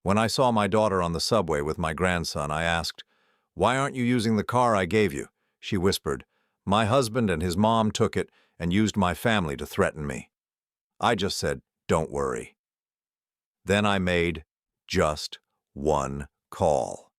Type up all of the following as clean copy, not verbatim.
When I saw my daughter on the subway with my grandson, I asked, "Why aren't you using the car I gave you?" She whispered, "My husband and his mom took it and used my family to threaten me." I just said, "Don't worry." Then I made just one call.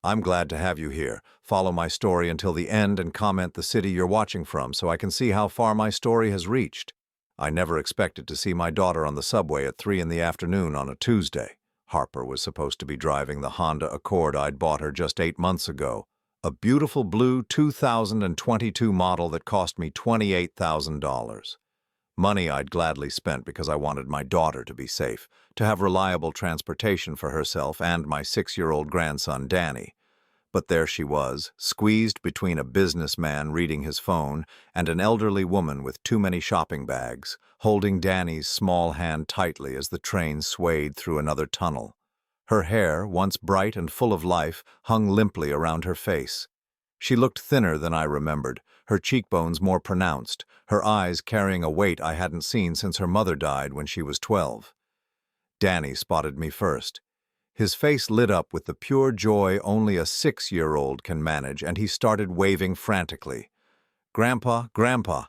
I'm glad to have you here. Follow my story until the end and comment the city you're watching from so I can see how far my story has reached. I never expected to see my daughter on the subway at 3 in the afternoon on a Tuesday. Harper was supposed to be driving the Honda Accord I'd bought her just 8 months ago, a beautiful blue 2022 model that cost me $28,000. Money I'd gladly spent because I wanted my daughter to be safe, to have reliable transportation for herself and my 6-year-old grandson, Danny. But there she was, squeezed between a businessman reading his phone and an elderly woman with too many shopping bags, holding Danny's small hand tightly as the train swayed through another tunnel. Her hair, once bright and full of life, hung limply around her face. She looked thinner than I remembered, her cheekbones more pronounced, her eyes carrying a weight I hadn't seen since her mother died when she was 12. Danny spotted me first. His face lit up with the pure joy only a 6-year-old can manage, and he started waving frantically. "Grandpa, Grandpa!"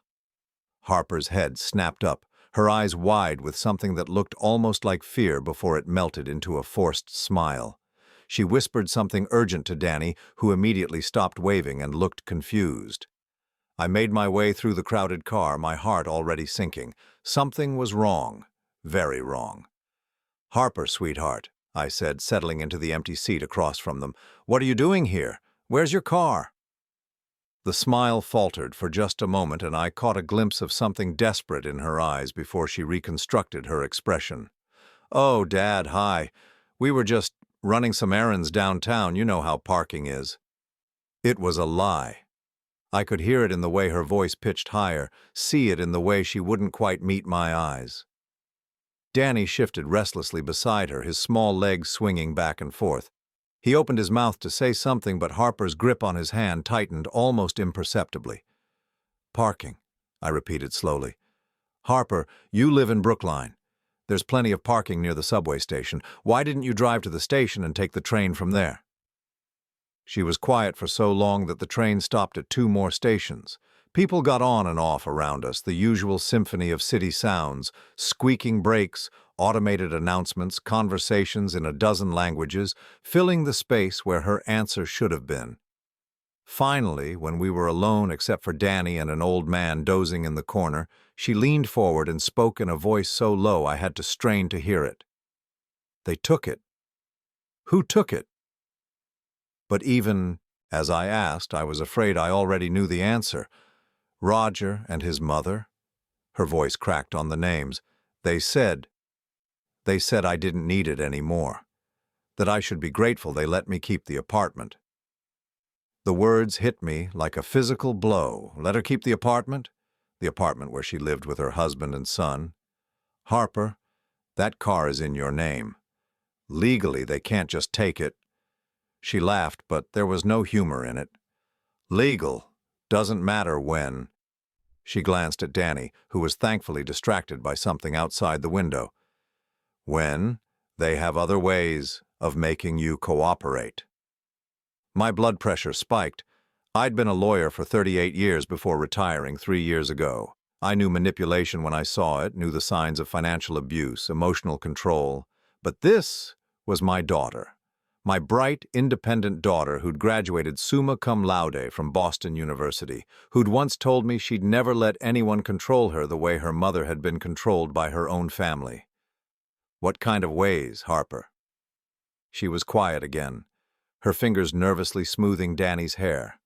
Harper's head snapped up, her eyes wide with something that looked almost like fear before it melted into a forced smile. She whispered something urgent to Danny, who immediately stopped waving and looked confused. I made my way through the crowded car, my heart already sinking. Something was wrong, very wrong. "Harper, sweetheart," I said, settling into the empty seat across from them. "What are you doing here? Where's your car?" The smile faltered for just a moment, and I caught a glimpse of something desperate in her eyes before she reconstructed her expression. "Oh, Dad, hi. We were just running some errands downtown. You know how parking is." It was a lie. I could hear it in the way her voice pitched higher, see it in the way she wouldn't quite meet my eyes. Danny shifted restlessly beside her, his small legs swinging back and forth. He opened his mouth to say something, but Harper's grip on his hand tightened almost imperceptibly. "Parking," I repeated slowly. "Harper, you live in Brookline. There's plenty of parking near the subway station. Why didn't you drive to the station and take the train from there?" She was quiet for so long that the train stopped at 2 more stations. People got on and off around us, the usual symphony of city sounds, squeaking brakes, automated announcements, conversations in a dozen languages, filling the space where her answer should have been. Finally, when we were alone except for Danny and an old man dozing in the corner, she leaned forward and spoke in a voice so low I had to strain to hear it. "They took it." "Who took it?" But even as I asked, I was afraid I already knew the answer. "Roger and his mother." Her voice cracked on the names. They said I didn't need it anymore. That I should be grateful they let me keep the apartment." The words hit me like a physical blow. Let her keep the apartment? The apartment where she lived with her husband and son. "Harper, that car is in your name. Legally, they can't just take it." She laughed, but there was no humor in it. "Legal doesn't matter when." She glanced at Danny, who was thankfully distracted by something outside the window. "When they have other ways of making you cooperate." My blood pressure spiked. I'd been a lawyer for 38 years before retiring 3 years ago. I knew manipulation when I saw it, knew the signs of financial abuse, emotional control. But this was my daughter. My bright, independent daughter who'd graduated summa cum laude from Boston University, who'd once told me she'd never let anyone control her the way her mother had been controlled by her own family. "What kind of ways, Harper?" She was quiet again, her fingers nervously smoothing Danny's hair.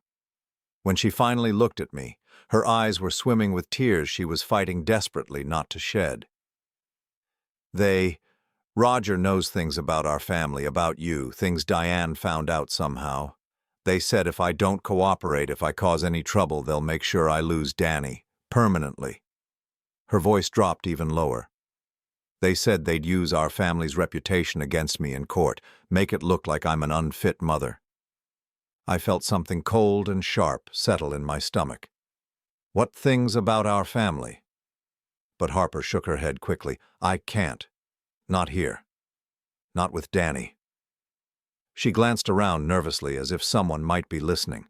When she finally looked at me, her eyes were swimming with tears she was fighting desperately not to shed. Roger knows things about our family, about you, things Diane found out somehow. They said if I don't cooperate, if I cause any trouble, they'll make sure I lose Danny, permanently." Her voice dropped even lower. "They said they'd use our family's reputation against me in court, make it look like I'm an unfit mother." I felt something cold and sharp settle in my stomach. "What things about our family?" But Harper shook her head quickly. "I can't. Not here." Not with Danny. She glanced around nervously as if someone might be listening.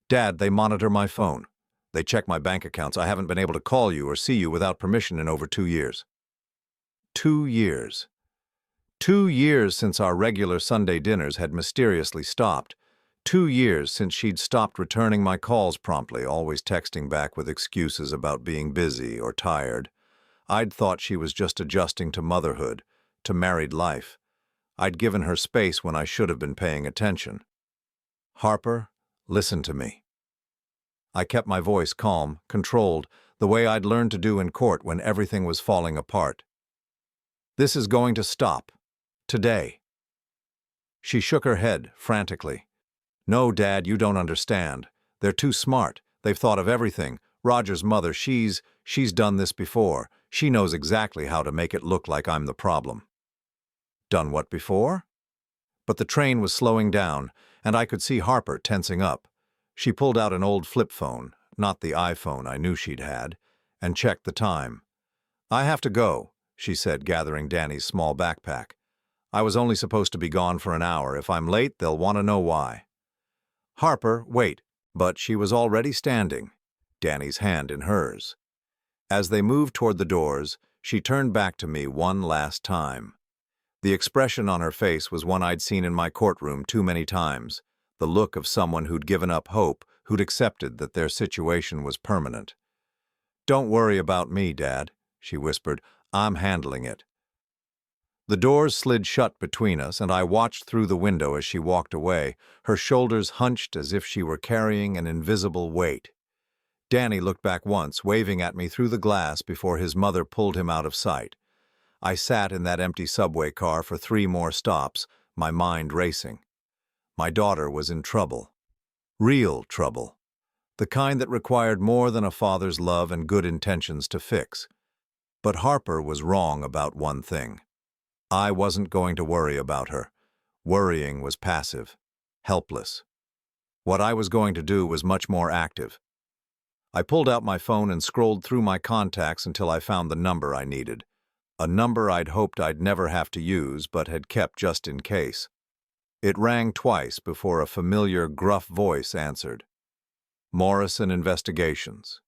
Dad, they monitor my phone. They check my bank accounts. I haven't been able to call you or see you without permission in over 2 years. 2 years. 2 years since our regular Sunday dinners had mysteriously stopped. 2 years since she'd stopped returning my calls promptly, always texting back with excuses about being busy or tired. I'd thought she was just adjusting to motherhood, to married life. I'd given her space when I should have been paying attention. Harper, listen to me. I kept my voice calm, controlled, the way I'd learned to do in court when everything was falling apart. This is going to stop. Today. She shook her head, frantically. No, Dad, you don't understand. They're too smart. They've thought of everything. Roger's mother, she's done this before. She knows exactly how to make it look like I'm the problem. Done what before? But the train was slowing down, and I could see Harper tensing up. She pulled out an old flip phone, not the iPhone I knew she'd had, and checked the time. I have to go, she said, gathering Danny's small backpack. I was only supposed to be gone for an hour. If I'm late, they'll want to know why. Harper, wait. But she was already standing, Danny's hand in hers. As they moved toward the doors, she turned back to me one last time. The expression on her face was one I'd seen in my courtroom too many times, the look of someone who'd given up hope, who'd accepted that their situation was permanent. Don't worry about me, Dad, she whispered. I'm handling it. The doors slid shut between us, and I watched through the window as she walked away, her shoulders hunched as if she were carrying an invisible weight. Danny looked back once, waving at me through the glass before his mother pulled him out of sight. I sat in that empty subway car for 3 more stops, my mind racing. My daughter was in trouble. Real trouble. The kind that required more than a father's love and good intentions to fix. But Harper was wrong about one thing. I wasn't going to worry about her. Worrying was passive, helpless. What I was going to do was much more active. I pulled out my phone and scrolled through my contacts until I found the number I needed. A number I'd hoped I'd never have to use, but had kept just in case. It rang twice before a familiar, gruff voice answered. Morrison Investigations.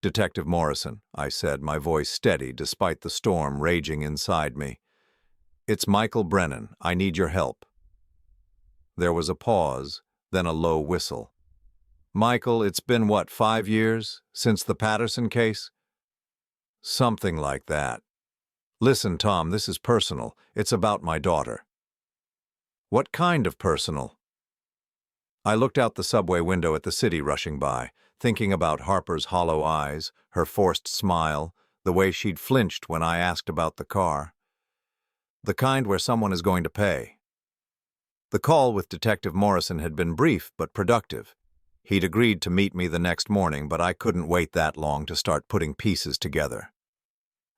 Detective Morrison, I said, my voice steady despite the storm raging inside me. It's Michael Brennan. I need your help. There was a pause, then a low whistle. Michael, it's been, 5 years since the Patterson case? Something like that. Listen, Tom, this is personal. It's about my daughter. What kind of personal? I looked out the subway window at the city rushing by, thinking about Harper's hollow eyes, her forced smile, the way she'd flinched when I asked about the car. The kind where someone is going to pay. The call with Detective Morrison had been brief but productive. He'd agreed to meet me the next morning, but I couldn't wait that long to start putting pieces together.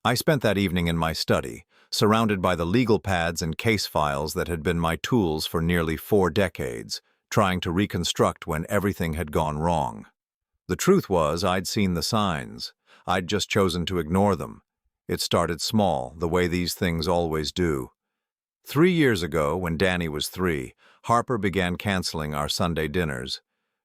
I spent that evening in my study, surrounded by the legal pads and case files that had been my tools for nearly 4 decades, trying to reconstruct when everything had gone wrong. The truth was, I'd seen the signs. I'd just chosen to ignore them. It started small, the way these things always do. 3 years ago, when Danny was 3, Harper began canceling our Sunday dinners.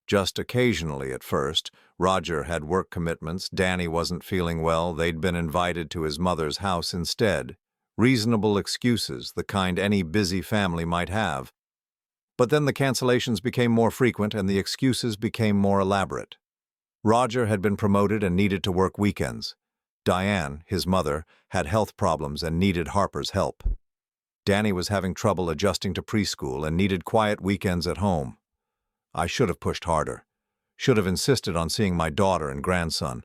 Just occasionally at first. Roger had work commitments, Danny wasn't feeling well, they'd been invited to his mother's house instead. Reasonable excuses, the kind any busy family might have. But then the cancellations became more frequent and the excuses became more elaborate. Roger had been promoted and needed to work weekends. Diane, his mother, had health problems and needed Harper's help. Danny was having trouble adjusting to preschool and needed quiet weekends at home. I should have pushed harder, should have insisted on seeing my daughter and grandson.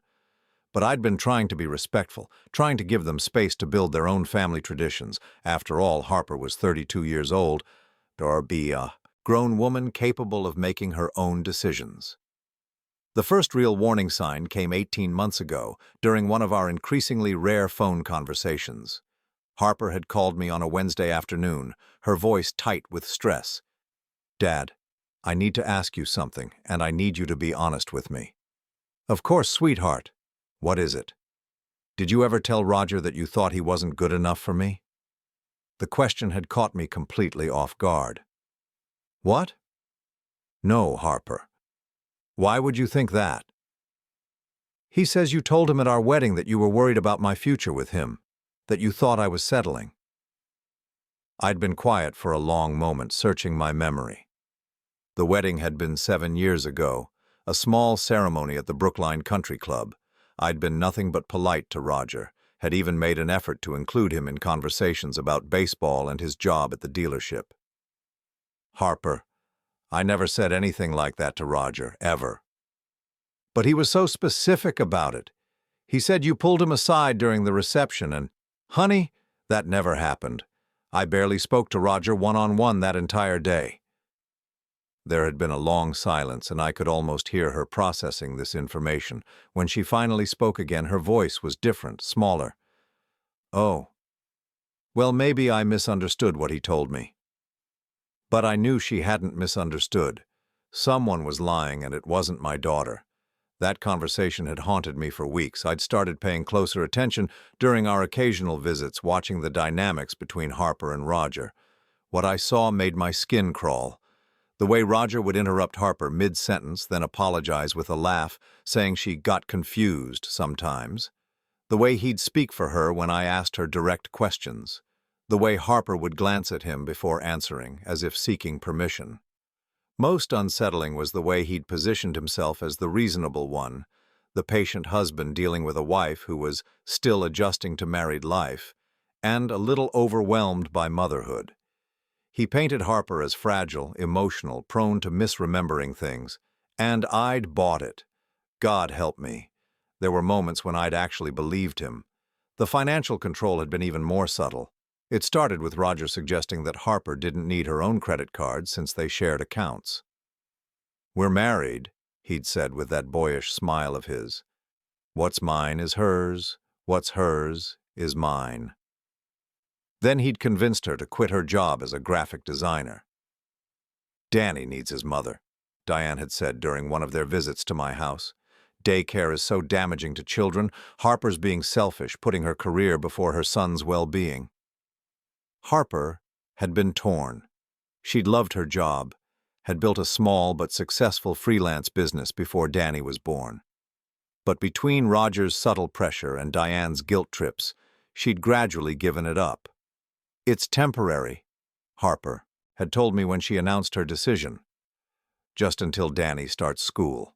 But I'd been trying to be respectful, trying to give them space to build their own family traditions. After all, Harper was 32 years old, or be a grown woman capable of making her own decisions. The first real warning sign came 18 months ago, during one of our increasingly rare phone conversations. Harper had called me on a Wednesday afternoon, her voice tight with stress. Dad, I need to ask you something, and I need you to be honest with me. Of course, sweetheart. What is it? Did you ever tell Roger that you thought he wasn't good enough for me? The question had caught me completely off guard. What? No, Harper. Why would you think that? He says you told him at our wedding that you were worried about my future with him, that you thought I was settling. I'd been quiet for a long moment, searching my memory. The wedding had been 7 years ago, a small ceremony at the Brookline Country Club. I'd been nothing but polite to Roger, had even made an effort to include him in conversations about baseball and his job at the dealership. Harper, I never said anything like that to Roger, ever. But he was so specific about it. He said you pulled him aside during the reception and, honey, that never happened. I barely spoke to Roger one-on-one that entire day. There had been a long silence, and I could almost hear her processing this information. When she finally spoke again, her voice was different, smaller. Oh. Well, maybe I misunderstood what he told me. But I knew she hadn't misunderstood. Someone was lying, and it wasn't my daughter. That conversation had haunted me for weeks. I'd started paying closer attention during our occasional visits, watching the dynamics between Harper and Roger. What I saw made my skin crawl. The way Roger would interrupt Harper mid-sentence, then apologize with a laugh, saying she got confused sometimes. The way he'd speak for her when I asked her direct questions. The way Harper would glance at him before answering, as if seeking permission. Most unsettling was the way he'd positioned himself as the reasonable one, the patient husband dealing with a wife who was still adjusting to married life, and a little overwhelmed by motherhood. He painted Harper as fragile, emotional, prone to misremembering things, and I'd bought it. God help me. There were moments when I'd actually believed him. The financial control had been even more subtle. It started with Roger suggesting that Harper didn't need her own credit card since they shared accounts. We're married, he'd said with that boyish smile of his. What's mine is hers, what's hers is mine. Then he'd convinced her to quit her job as a graphic designer. Danny needs his mother, Diane had said during one of their visits to my house. Daycare is so damaging to children. Harper's being selfish, putting her career before her son's well-being. Harper had been torn. She'd loved her job, had built a small but successful freelance business before Danny was born. But between Roger's subtle pressure and Diane's guilt trips, she'd gradually given it up. It's temporary, Harper had told me when she announced her decision, just until Danny starts school.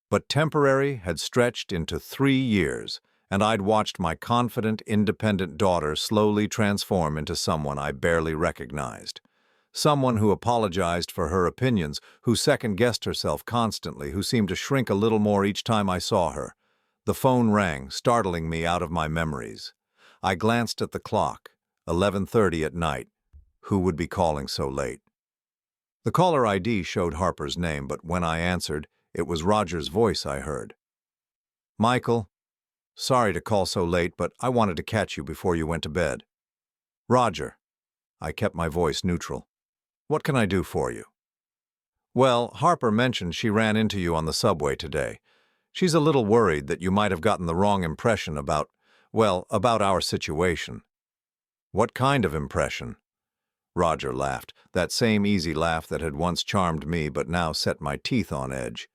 But temporary had stretched into 3 years, and I'd watched my confident, independent daughter slowly transform into someone I barely recognized. Someone who apologized for her opinions, who second-guessed herself constantly, who seemed to shrink a little more each time I saw her. The phone rang, startling me out of my memories. I glanced at the clock, 11:30 at night. Who would be calling so late? The caller ID showed Harper's name, but when I answered, it was Roger's voice I heard. Michael, sorry to call so late, but I wanted to catch you before you went to bed. Roger. I kept my voice neutral. What can I do for you? Well, Harper mentioned she ran into you on the subway today. She's a little worried that you might have gotten the wrong impression about our situation. What kind of impression? Roger laughed, that same easy laugh that had once charmed me but now set my teeth on edge.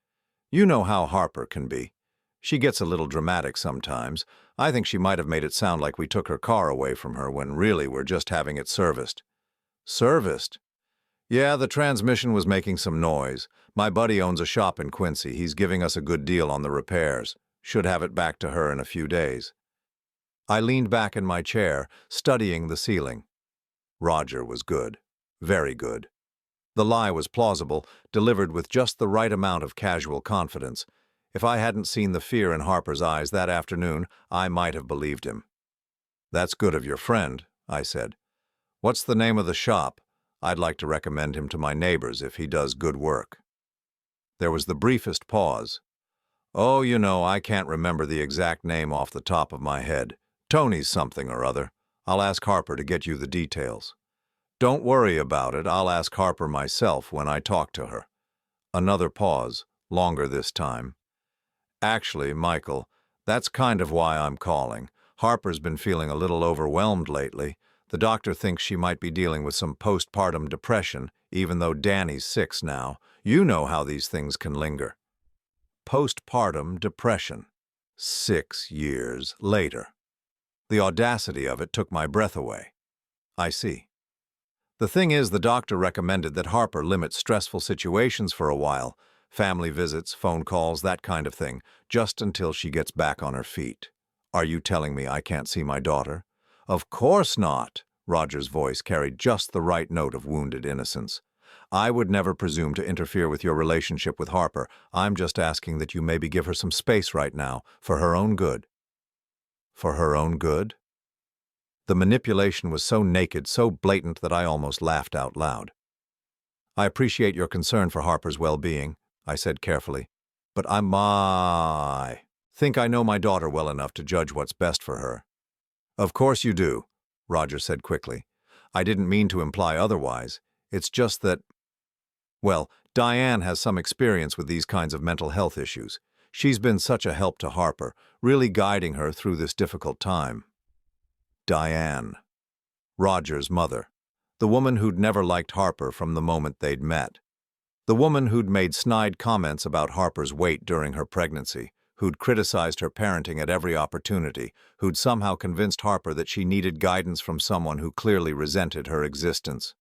You know how Harper can be. She gets a little dramatic sometimes. I think she might have made it sound like we took her car away from her when really we're just having it serviced. Serviced? Yeah, the transmission was making some noise. My buddy owns a shop in Quincy. He's giving us a good deal on the repairs. Should have it back to her in a few days. I leaned back in my chair, studying the ceiling. Roger was good. Very good. The lie was plausible, delivered with just the right amount of casual confidence. If I hadn't seen the fear in Harper's eyes that afternoon, I might have believed him. That's good of your friend, I said. What's the name of the shop? I'd like to recommend him to my neighbors if he does good work. There was the briefest pause. Oh, you know, I can't remember the exact name off the top of my head. Tony's something or other. I'll ask Harper to get you the details. Don't worry about it. I'll ask Harper myself when I talk to her. Another pause, longer this time. Actually, Michael, that's kind of why I'm calling. Harper's been feeling a little overwhelmed lately. The doctor thinks she might be dealing with some postpartum depression, even though Danny's 6 now. You know how these things can linger. Postpartum depression. 6 years later. The audacity of it took my breath away. I see. The thing is, the doctor recommended that Harper limit stressful situations for a while, family visits, phone calls, that kind of thing, just until she gets back on her feet. Are you telling me I can't see my daughter? Of course not. Roger's voice carried just the right note of wounded innocence. I would never presume to interfere with your relationship with Harper. I'm just asking that you maybe give her some space right now, for her own good. For her own good? The manipulation was so naked, so blatant that I almost laughed out loud. I appreciate your concern for Harper's well-being, I said carefully, but I think I know my daughter well enough to judge what's best for her. Of course you do, Roger said quickly. I didn't mean to imply otherwise. It's just that, well, Diane has some experience with these kinds of mental health issues. She's been such a help to Harper, really guiding her through this difficult time. Diane. Roger's mother. The woman who'd never liked Harper from the moment they'd met. The woman who'd made snide comments about Harper's weight during her pregnancy, who'd criticized her parenting at every opportunity, who'd somehow convinced Harper that she needed guidance from someone who clearly resented her existence.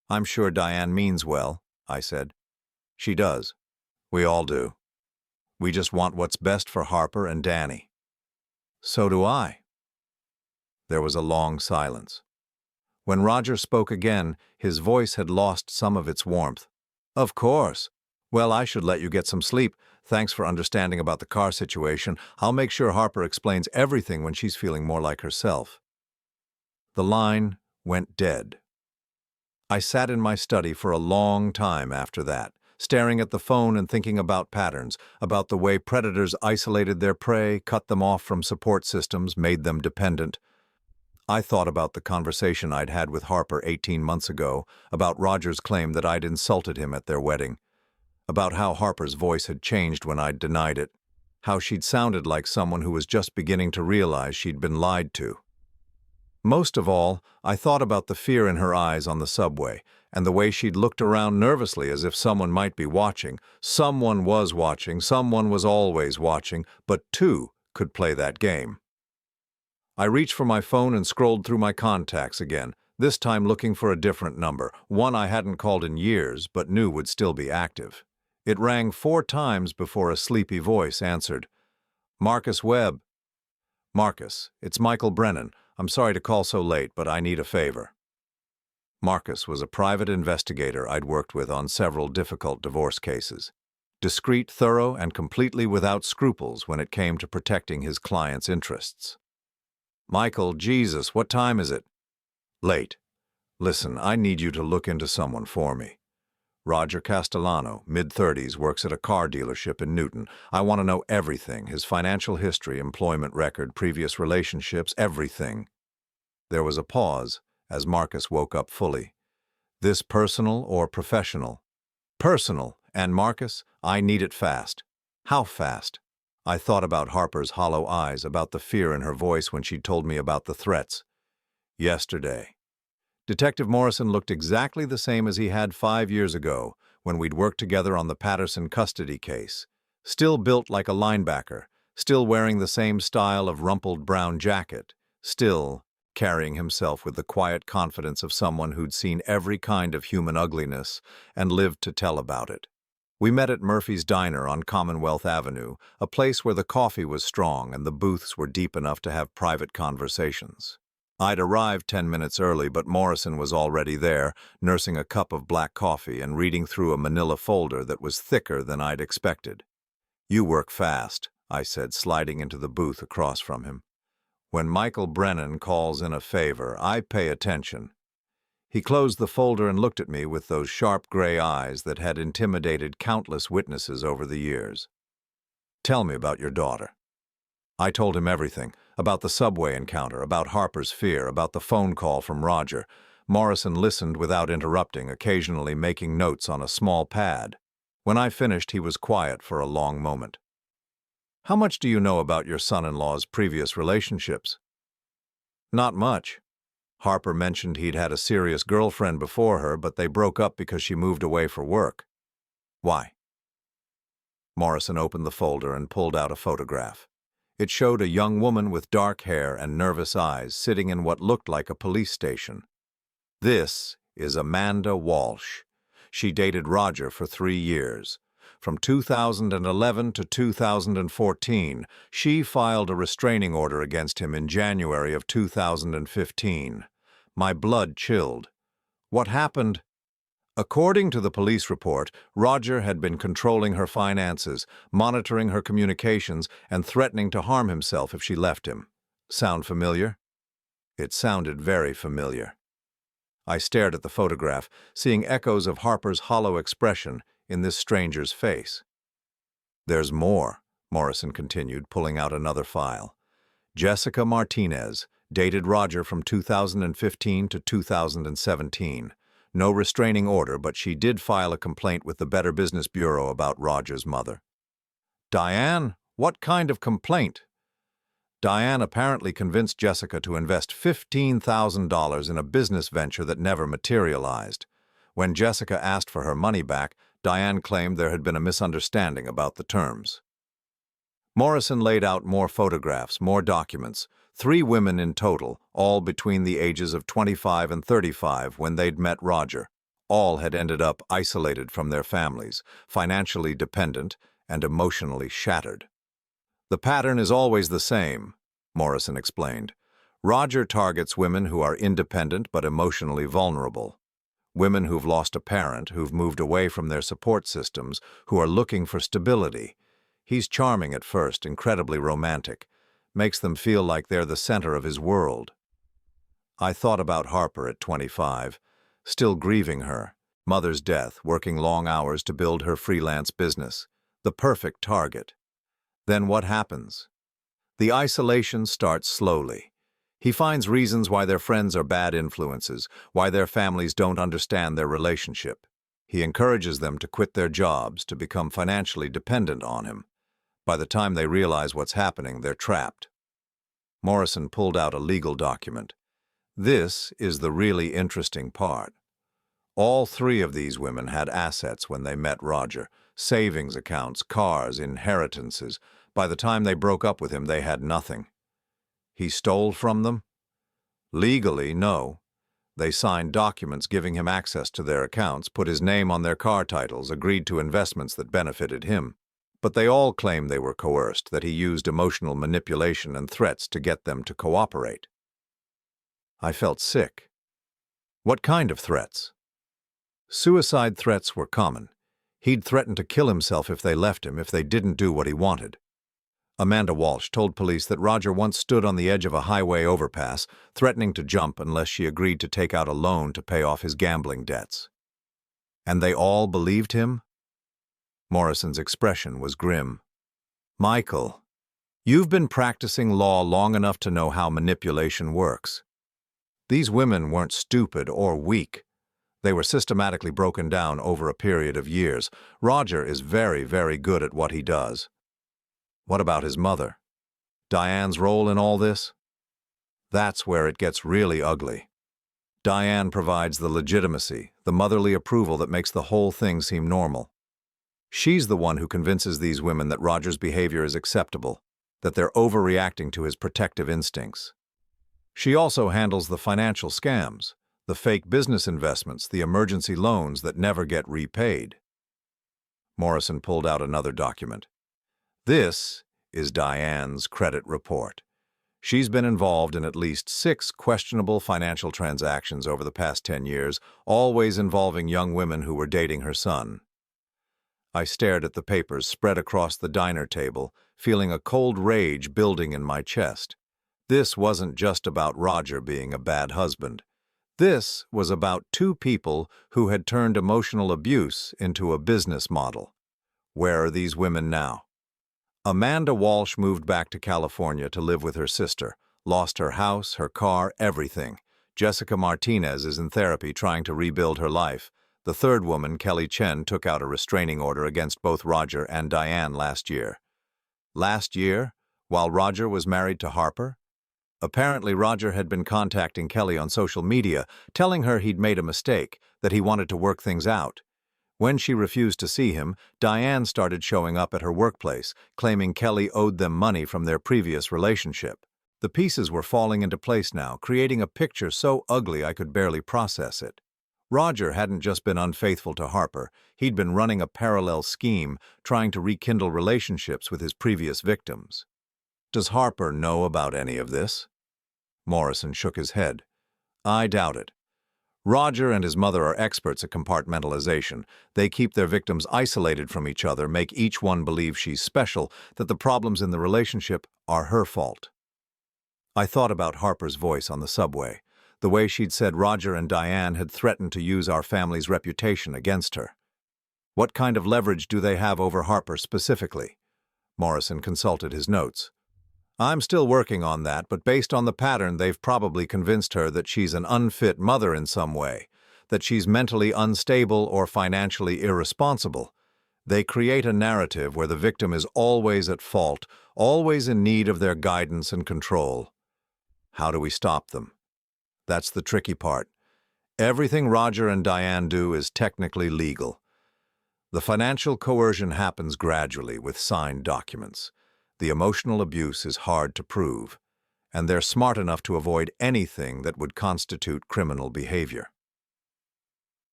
I'm sure Diane means well, I said. She does. We all do. We just want what's best for Harper and Danny. So do I. There was a long silence. When Roger spoke again, his voice had lost some of its warmth. Of course. Well, I should let you get some sleep. Thanks for understanding about the car situation. I'll make sure Harper explains everything when she's feeling more like herself. The line went dead. I sat in my study for a long time after that, staring at the phone and thinking about patterns, about the way predators isolated their prey, cut them off from support systems, made them dependent. I thought about the conversation I'd had with Harper 18 months ago, about Roger's claim that I'd insulted him at their wedding, about how Harper's voice had changed when I'd denied it, how she'd sounded like someone who was just beginning to realize she'd been lied to. Most of all, I thought about the fear in her eyes on the subway, and the way she'd looked around nervously as if someone might be watching. Someone was watching, someone was always watching, but two could play that game. I reached for my phone and scrolled through my contacts again, this time looking for a different number, one I hadn't called in years but knew would still be active. It rang 4 times before a sleepy voice answered. Marcus Webb. Marcus, it's Michael Brennan. I'm sorry to call so late, but I need a favor. Marcus was a private investigator I'd worked with on several difficult divorce cases. Discreet, thorough, and completely without scruples when it came to protecting his clients' interests. Michael, Jesus, what time is it? Late. Listen, I need you to look into someone for me. Roger Castellano, mid-30s, works at a car dealership in Newton. I want to know everything, his financial history, employment record, previous relationships, everything. There was a pause as Marcus woke up fully. This personal or professional? Personal, and Marcus, I need it fast. How fast? I thought about Harper's hollow eyes, about the fear in her voice when she'd told me about the threats. Yesterday. Detective Morrison looked exactly the same as he had 5 years ago, when we'd worked together on the Patterson custody case. Still built like a linebacker, still wearing the same style of rumpled brown jacket, still carrying himself with the quiet confidence of someone who'd seen every kind of human ugliness and lived to tell about it. We met at Murphy's Diner on Commonwealth Avenue, a place where the coffee was strong and the booths were deep enough to have private conversations. I'd arrived 10 minutes early, but Morrison was already there, nursing a cup of black coffee and reading through a manila folder that was thicker than I'd expected. You work fast, I said, sliding into the booth across from him. When Michael Brennan calls in a favor, I pay attention. He closed the folder and looked at me with those sharp gray eyes that had intimidated countless witnesses over the years. Tell me about your daughter. I told him everything, about the subway encounter, about Harper's fear, about the phone call from Roger. Morrison listened without interrupting, occasionally making notes on a small pad. When I finished, he was quiet for a long moment. How much do you know about your son-in-law's previous relationships? Not much. Harper mentioned he'd had a serious girlfriend before her, but they broke up because she moved away for work. Why? Morrison opened the folder and pulled out a photograph. It showed a young woman with dark hair and nervous eyes sitting in what looked like a police station. This is Amanda Walsh. She dated Roger for 3 years. From 2011 to 2014, she filed a restraining order against him in January of 2015. My blood chilled. What happened? According to the police report, Roger had been controlling her finances, monitoring her communications, and threatening to harm himself if she left him. Sound familiar? It sounded very familiar. I stared at the photograph, seeing echoes of Harper's hollow expression in this stranger's face. There's more, Morrison continued, pulling out another file. Jessica Martinez dated Roger from 2015 to 2017. No restraining order, but she did file a complaint with the Better Business Bureau about Roger's mother. Diane, what kind of complaint? Diane apparently convinced Jessica to invest $15,000 in a business venture that never materialized. When Jessica asked for her money back, Diane claimed there had been a misunderstanding about the terms. Morrison laid out more photographs, more documents. 3 women in total, all between the ages of 25 and 35 when they'd met Roger. All had ended up isolated from their families, financially dependent, and emotionally shattered. The pattern is always the same, Morrison explained. Roger targets women who are independent but emotionally vulnerable. Women who've lost a parent, who've moved away from their support systems, who are looking for stability. He's charming at first, incredibly romantic, makes them feel like they're the center of his world. I thought about Harper at 25, still grieving her, mother's death, working long hours to build her freelance business, the perfect target. Then what happens? The isolation starts slowly. He finds reasons why their friends are bad influences, why their families don't understand their relationship. He encourages them to quit their jobs, to become financially dependent on him. By the time they realize what's happening, they're trapped. Morrison pulled out a legal document. This is the really interesting part. All 3 of these women had assets when they met Roger. Savings accounts, cars, inheritances. By the time they broke up with him, they had nothing. He stole from them? Legally, no. They signed documents giving him access to their accounts, put his name on their car titles, agreed to investments that benefited him. But they all claim they were coerced, that he used emotional manipulation and threats to get them to cooperate. I felt sick. What kind of threats? Suicide threats were common. He'd threaten to kill himself if they left him, if they didn't do what he wanted. Amanda Walsh told police that Roger once stood on the edge of a highway overpass, threatening to jump unless she agreed to take out a loan to pay off his gambling debts. And they all believed him? Morrison's expression was grim. Michael, you've been practicing law long enough to know how manipulation works. These women weren't stupid or weak. They were systematically broken down over a period of years. Roger is very, very good at what he does. What about his mother? Diane's role in all this? That's where it gets really ugly. Diane provides the legitimacy, the motherly approval that makes the whole thing seem normal. She's the one who convinces these women that Roger's behavior is acceptable, that they're overreacting to his protective instincts. She also handles the financial scams, the fake business investments, the emergency loans that never get repaid. Morrison pulled out another document. This is Diane's credit report. She's been involved in at least 6 questionable financial transactions over the past 10 years, always involving young women who were dating her son. I stared at the papers spread across the diner table, feeling a cold rage building in my chest. This wasn't just about Roger being a bad husband. This was about 2 people who had turned emotional abuse into a business model. Where are these women now? Amanda Walsh moved back to California to live with her sister, lost her house, her car, everything. Jessica Martinez is in therapy trying to rebuild her life. The 3rd woman, Kelly Chen, took out a restraining order against both Roger and Diane last year. Last year, while Roger was married to Harper? Apparently, Roger had been contacting Kelly on social media, telling her he'd made a mistake, that he wanted to work things out. When she refused to see him, Diane started showing up at her workplace, claiming Kelly owed them money from their previous relationship. The pieces were falling into place now, creating a picture so ugly I could barely process it. Roger hadn't just been unfaithful to Harper, he'd been running a parallel scheme, trying to rekindle relationships with his previous victims. Does Harper know about any of this? Morrison shook his head. I doubt it. Roger and his mother are experts at compartmentalization. They keep their victims isolated from each other, make each one believe she's special, that the problems in the relationship are her fault. I thought about Harper's voice on the subway, the way she'd said Roger and Diane had threatened to use our family's reputation against her. What kind of leverage do they have over Harper specifically? Morrison consulted his notes. I'm still working on that, but based on the pattern, they've probably convinced her that she's an unfit mother in some way, that she's mentally unstable or financially irresponsible. They create a narrative where the victim is always at fault, always in need of their guidance and control. How do we stop them? That's the tricky part. Everything Roger and Diane do is technically legal. The financial coercion happens gradually with signed documents. The emotional abuse is hard to prove, and they're smart enough to avoid anything that would constitute criminal behavior.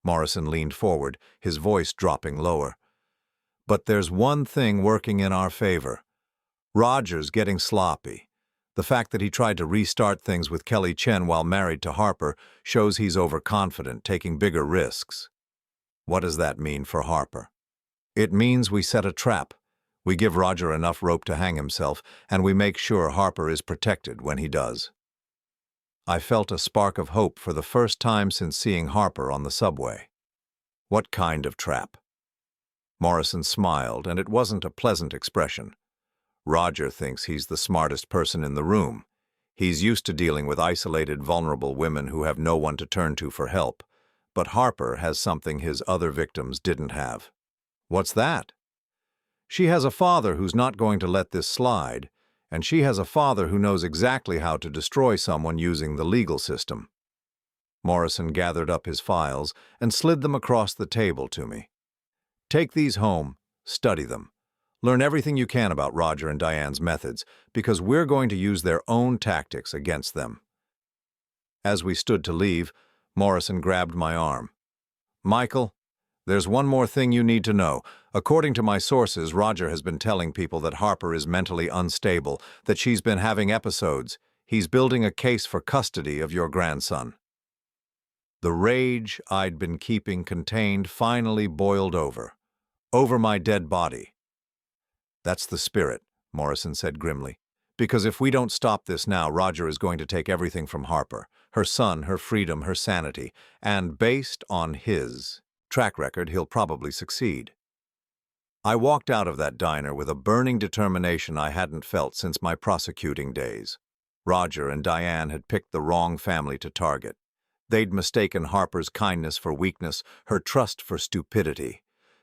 Morrison leaned forward, his voice dropping lower. But there's one thing working in our favor. Roger's getting sloppy. The fact that he tried to restart things with Kelly Chen while married to Harper shows he's overconfident, taking bigger risks. What does that mean for Harper? It means we set a trap. We give Roger enough rope to hang himself, and we make sure Harper is protected when he does. I felt a spark of hope for the first time since seeing Harper on the subway. What kind of trap? Morrison smiled, and it wasn't a pleasant expression. Roger thinks he's the smartest person in the room. He's used to dealing with isolated, vulnerable women who have no one to turn to for help. But Harper has something his other victims didn't have. What's that? She has a father who's not going to let this slide, and she has a father who knows exactly how to destroy someone using the legal system. Morrison gathered up his files and slid them across the table to me. Take these home, study them. Learn everything you can about Roger and Diane's methods, because we're going to use their own tactics against them. As we stood to leave, Morrison grabbed my arm. Michael, there's one more thing you need to know. According to my sources, Roger has been telling people that Harper is mentally unstable, that she's been having episodes. He's building a case for custody of your grandson. The rage I'd been keeping contained finally boiled over my dead body. That's the spirit, Morrison said grimly. Because if we don't stop this now, Roger is going to take everything from Harper, her son, her freedom, her sanity, and based on his track record, he'll probably succeed. I walked out of that diner with a burning determination I hadn't felt since my prosecuting days. Roger and Diane had picked the wrong family to target. They'd mistaken Harper's kindness for weakness, her trust for stupidity.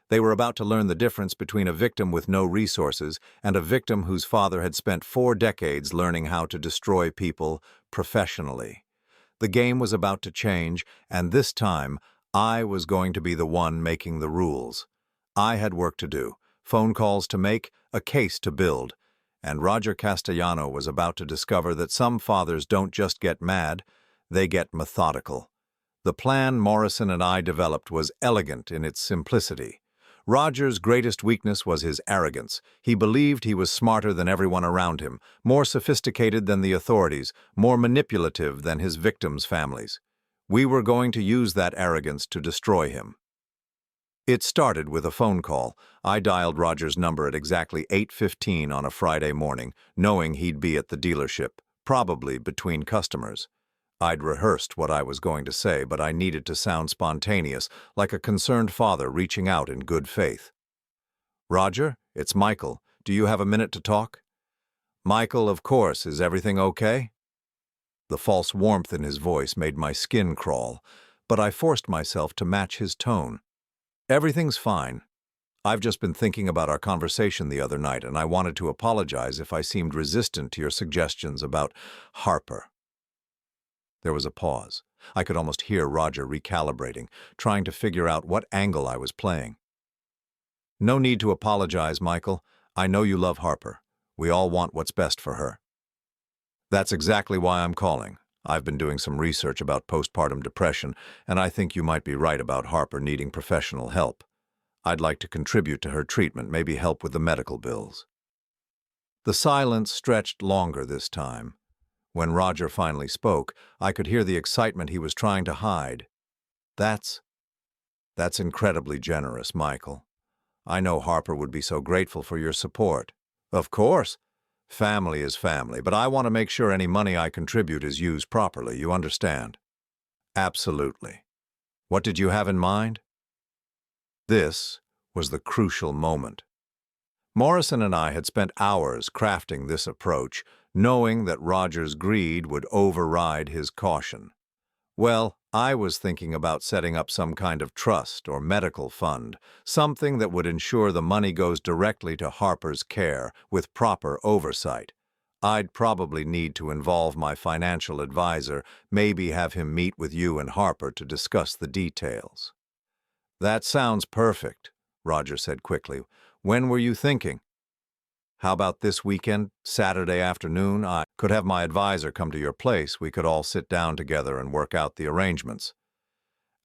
They were about to learn the difference between a victim with no resources and a victim whose father had spent 4 decades learning how to destroy people professionally. The game was about to change, and this time, I was going to be the one making the rules. I had work to do, phone calls to make, a case to build, and Roger Castellano was about to discover that some fathers don't just get mad, they get methodical. The plan Morrison and I developed was elegant in its simplicity. Roger's greatest weakness was his arrogance. He believed he was smarter than everyone around him, more sophisticated than the authorities, more manipulative than his victims' families. We were going to use that arrogance to destroy him. It started with a phone call. I dialed Roger's number at exactly 8:15 on a Friday morning, knowing he'd be at the dealership, probably between customers. I'd rehearsed what I was going to say, but I needed to sound spontaneous, like a concerned father reaching out in good faith. Roger, it's Michael. Do you have a minute to talk? Michael, of course. Is everything okay? The false warmth in his voice made my skin crawl, but I forced myself to match his tone. Everything's fine. I've just been thinking about our conversation the other night, and I wanted to apologize if I seemed resistant to your suggestions about Harper. There was a pause. I could almost hear Roger recalibrating, trying to figure out what angle I was playing. No need to apologize, Michael. I know you love Harper. We all want what's best for her. That's exactly why I'm calling. I've been doing some research about postpartum depression, and I think you might be right about Harper needing professional help. I'd like to contribute to her treatment, maybe help with the medical bills. The silence stretched longer this time. When Roger finally spoke, I could hear the excitement he was trying to hide. That's incredibly generous, Michael. I know Harper would be so grateful for your support. Of course. Family is family, but I want to make sure any money I contribute is used properly, you understand? Absolutely. What did you have in mind? This was the crucial moment. Morrison and I had spent hours crafting this approach, knowing that Roger's greed would override his caution. Well, I was thinking about setting up some kind of trust or medical fund, something that would ensure the money goes directly to Harper's care with proper oversight. I'd probably need to involve my financial advisor, maybe have him meet with you and Harper to discuss the details. That sounds perfect, Roger said quickly. When were you thinking? How about this weekend, Saturday afternoon? I could have my advisor come to your place. We could all sit down together and work out the arrangements.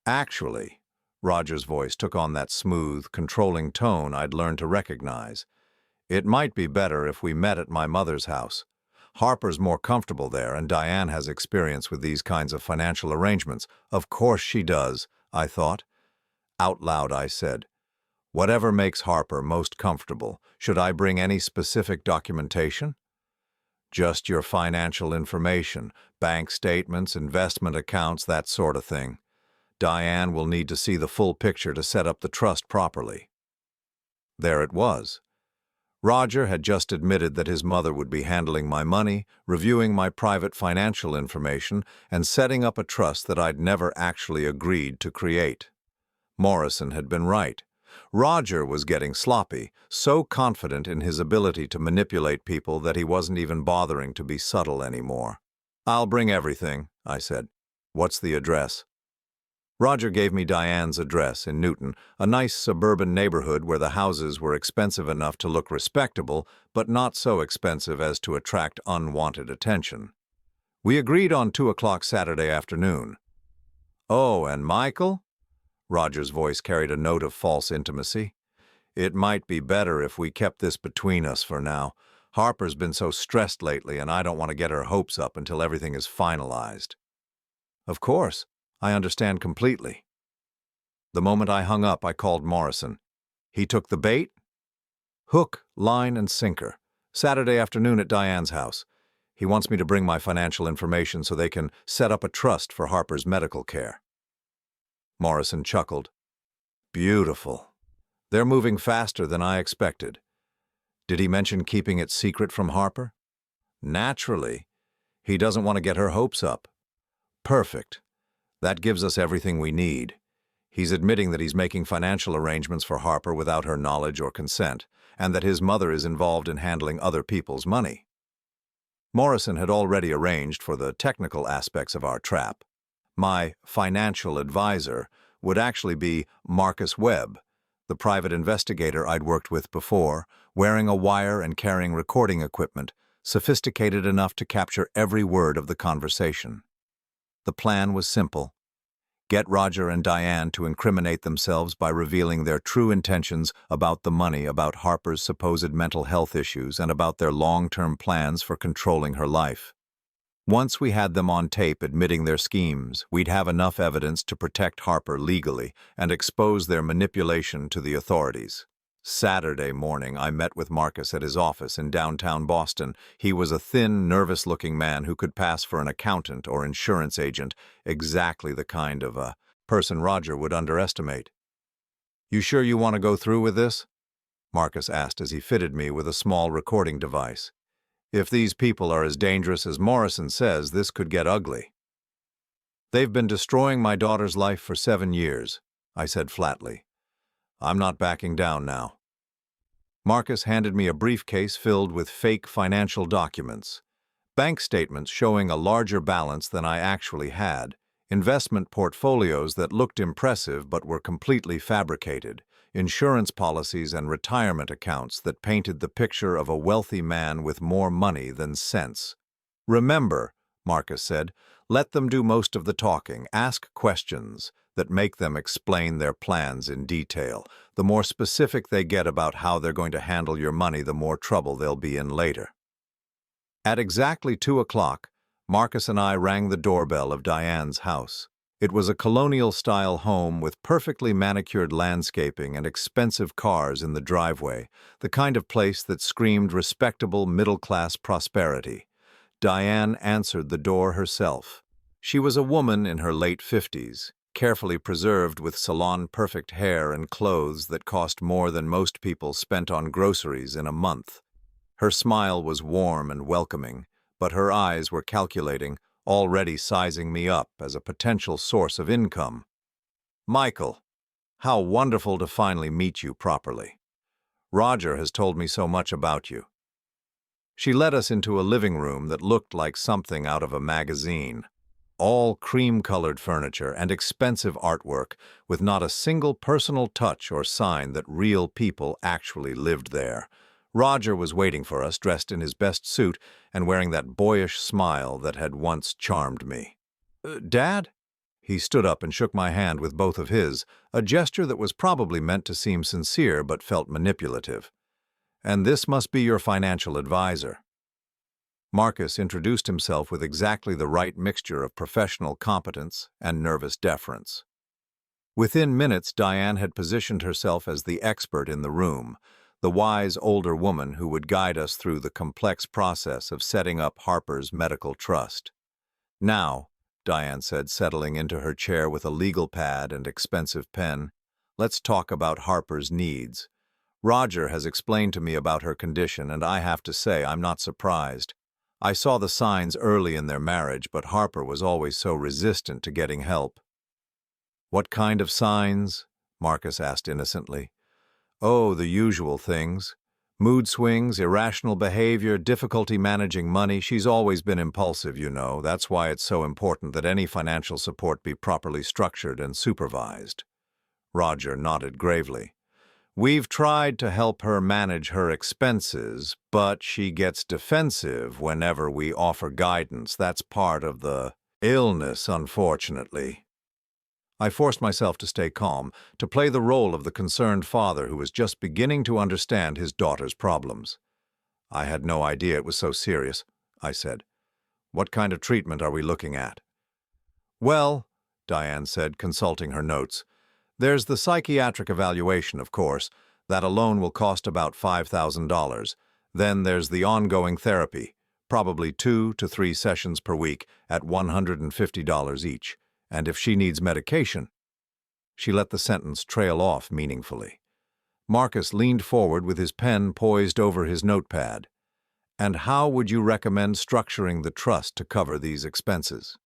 Actually, Roger's voice took on that smooth, controlling tone I'd learned to recognize. It might be better if we met at my mother's house. Harper's more comfortable there, and Diane has experience with these kinds of financial arrangements. Of course she does, I thought. Out loud I said, whatever makes Harper most comfortable. Should I bring any specific documentation? Just your financial information, bank statements, investment accounts, that sort of thing. Diane will need to see the full picture to set up the trust properly. There it was. Roger had just admitted that his mother would be handling my money, reviewing my private financial information, and setting up a trust that I'd never actually agreed to create. Morrison had been right. Roger was getting sloppy, so confident in his ability to manipulate people that he wasn't even bothering to be subtle anymore. I'll bring everything, I said. What's the address? Roger gave me Diane's address in Newton, a nice suburban neighborhood where the houses were expensive enough to look respectable, but not so expensive as to attract unwanted attention. We agreed on 2 o'clock Saturday afternoon. Oh, and Michael? Roger's voice carried a note of false intimacy. It might be better if we kept this between us for now. Harper's been so stressed lately, and I don't want to get her hopes up until everything is finalized. Of course, I understand completely. The moment I hung up, I called Morrison. He took the bait? Hook, line, and sinker. Saturday afternoon at Diane's house. He wants me to bring my financial information so they can set up a trust for Harper's medical care. Morrison chuckled. Beautiful. They're moving faster than I expected. Did he mention keeping it secret from Harper? Naturally. He doesn't want to get her hopes up. Perfect. That gives us everything we need. He's admitting that he's making financial arrangements for Harper without her knowledge or consent, and that his mother is involved in handling other people's money. Morrison had already arranged for the technical aspects of our trap. My financial advisor would actually be Marcus Webb, the private investigator I'd worked with before, wearing a wire and carrying recording equipment, sophisticated enough to capture every word of the conversation. The plan was simple. Get Roger and Diane to incriminate themselves by revealing their true intentions about the money, about Harper's supposed mental health issues, and about their long-term plans for controlling her life. Once we had them on tape admitting their schemes, we'd have enough evidence to protect Harper legally and expose their manipulation to the authorities. Saturday morning, I met with Marcus at his office in downtown Boston. He was a thin, nervous-looking man who could pass for an accountant or insurance agent, exactly the kind of person Roger would underestimate. "You sure you want to go through with this?" Marcus asked as he fitted me with a small recording device. "If these people are as dangerous as Morrison says, this could get ugly." "They've been destroying my daughter's life for 7 years," I said flatly. I'm not backing down now. Marcus handed me a briefcase filled with fake financial documents. Bank statements showing a larger balance than I actually had, investment portfolios that looked impressive but were completely fabricated, insurance policies and retirement accounts that painted the picture of a wealthy man with more money than sense. Remember, Marcus said, let them do most of the talking. Ask questions that make them explain their plans in detail. The more specific they get about how they're going to handle your money, the more trouble they'll be in later. At exactly 2 o'clock, Marcus and I rang the doorbell of Diane's house. It was a colonial-style home with perfectly manicured landscaping and expensive cars in the driveway, the kind of place that screamed respectable middle-class prosperity. Diane answered the door herself. She was a woman in her late 50s, carefully preserved with salon-perfect hair and clothes that cost more than most people spent on groceries in a month. Her smile was warm and welcoming, but her eyes were calculating, already sizing me up as a potential source of income. "Michael, how wonderful to finally meet you properly. Roger has told me so much about you." She led us into a living room that looked like something out of a magazine. All cream-colored furniture and expensive artwork, with not a single personal touch or sign that real people actually lived there. Roger was waiting for us, dressed in his best suit and wearing that boyish smile that had once charmed me. "Dad?" He stood up and shook my hand with both of his, a gesture that was probably meant to seem sincere but felt manipulative. "And this must be your financial advisor." Marcus introduced himself with exactly the right mixture of professional competence and nervous deference. Within minutes, Diane had positioned herself as the expert in the room, the wise older woman who would guide us through the complex process of setting up Harper's medical trust. "Now," Diane said, settling into her chair with a legal pad and expensive pen, "let's talk about Harper's needs. Roger has explained to me about her condition, and I have to say I'm not surprised. I saw the signs early in their marriage, but Harper was always so resistant to getting help." "What kind of signs?" Marcus asked innocently. "Oh, the usual things. Mood swings, irrational behavior, difficulty managing money. She's always been impulsive, you know. That's why it's so important that any financial support be properly structured and supervised." Roger nodded gravely. "We've tried to help her manage her expenses, but she gets defensive whenever we offer guidance. That's part of the illness, unfortunately." I forced myself to stay calm, to play the role of the concerned father who was just beginning to understand his daughter's problems. "I had no idea it was so serious," I said. "What kind of treatment are we looking at?" "Well," Diane said, consulting her notes, "there's the psychiatric evaluation, of course. That alone will cost about $5,000. Then there's the ongoing therapy, probably 2 to 3 sessions per week at $150 each. And if she needs medication—" She let the sentence trail off meaningfully. Marcus leaned forward with his pen poised over his notepad. "And how would you recommend structuring the trust to cover these expenses?"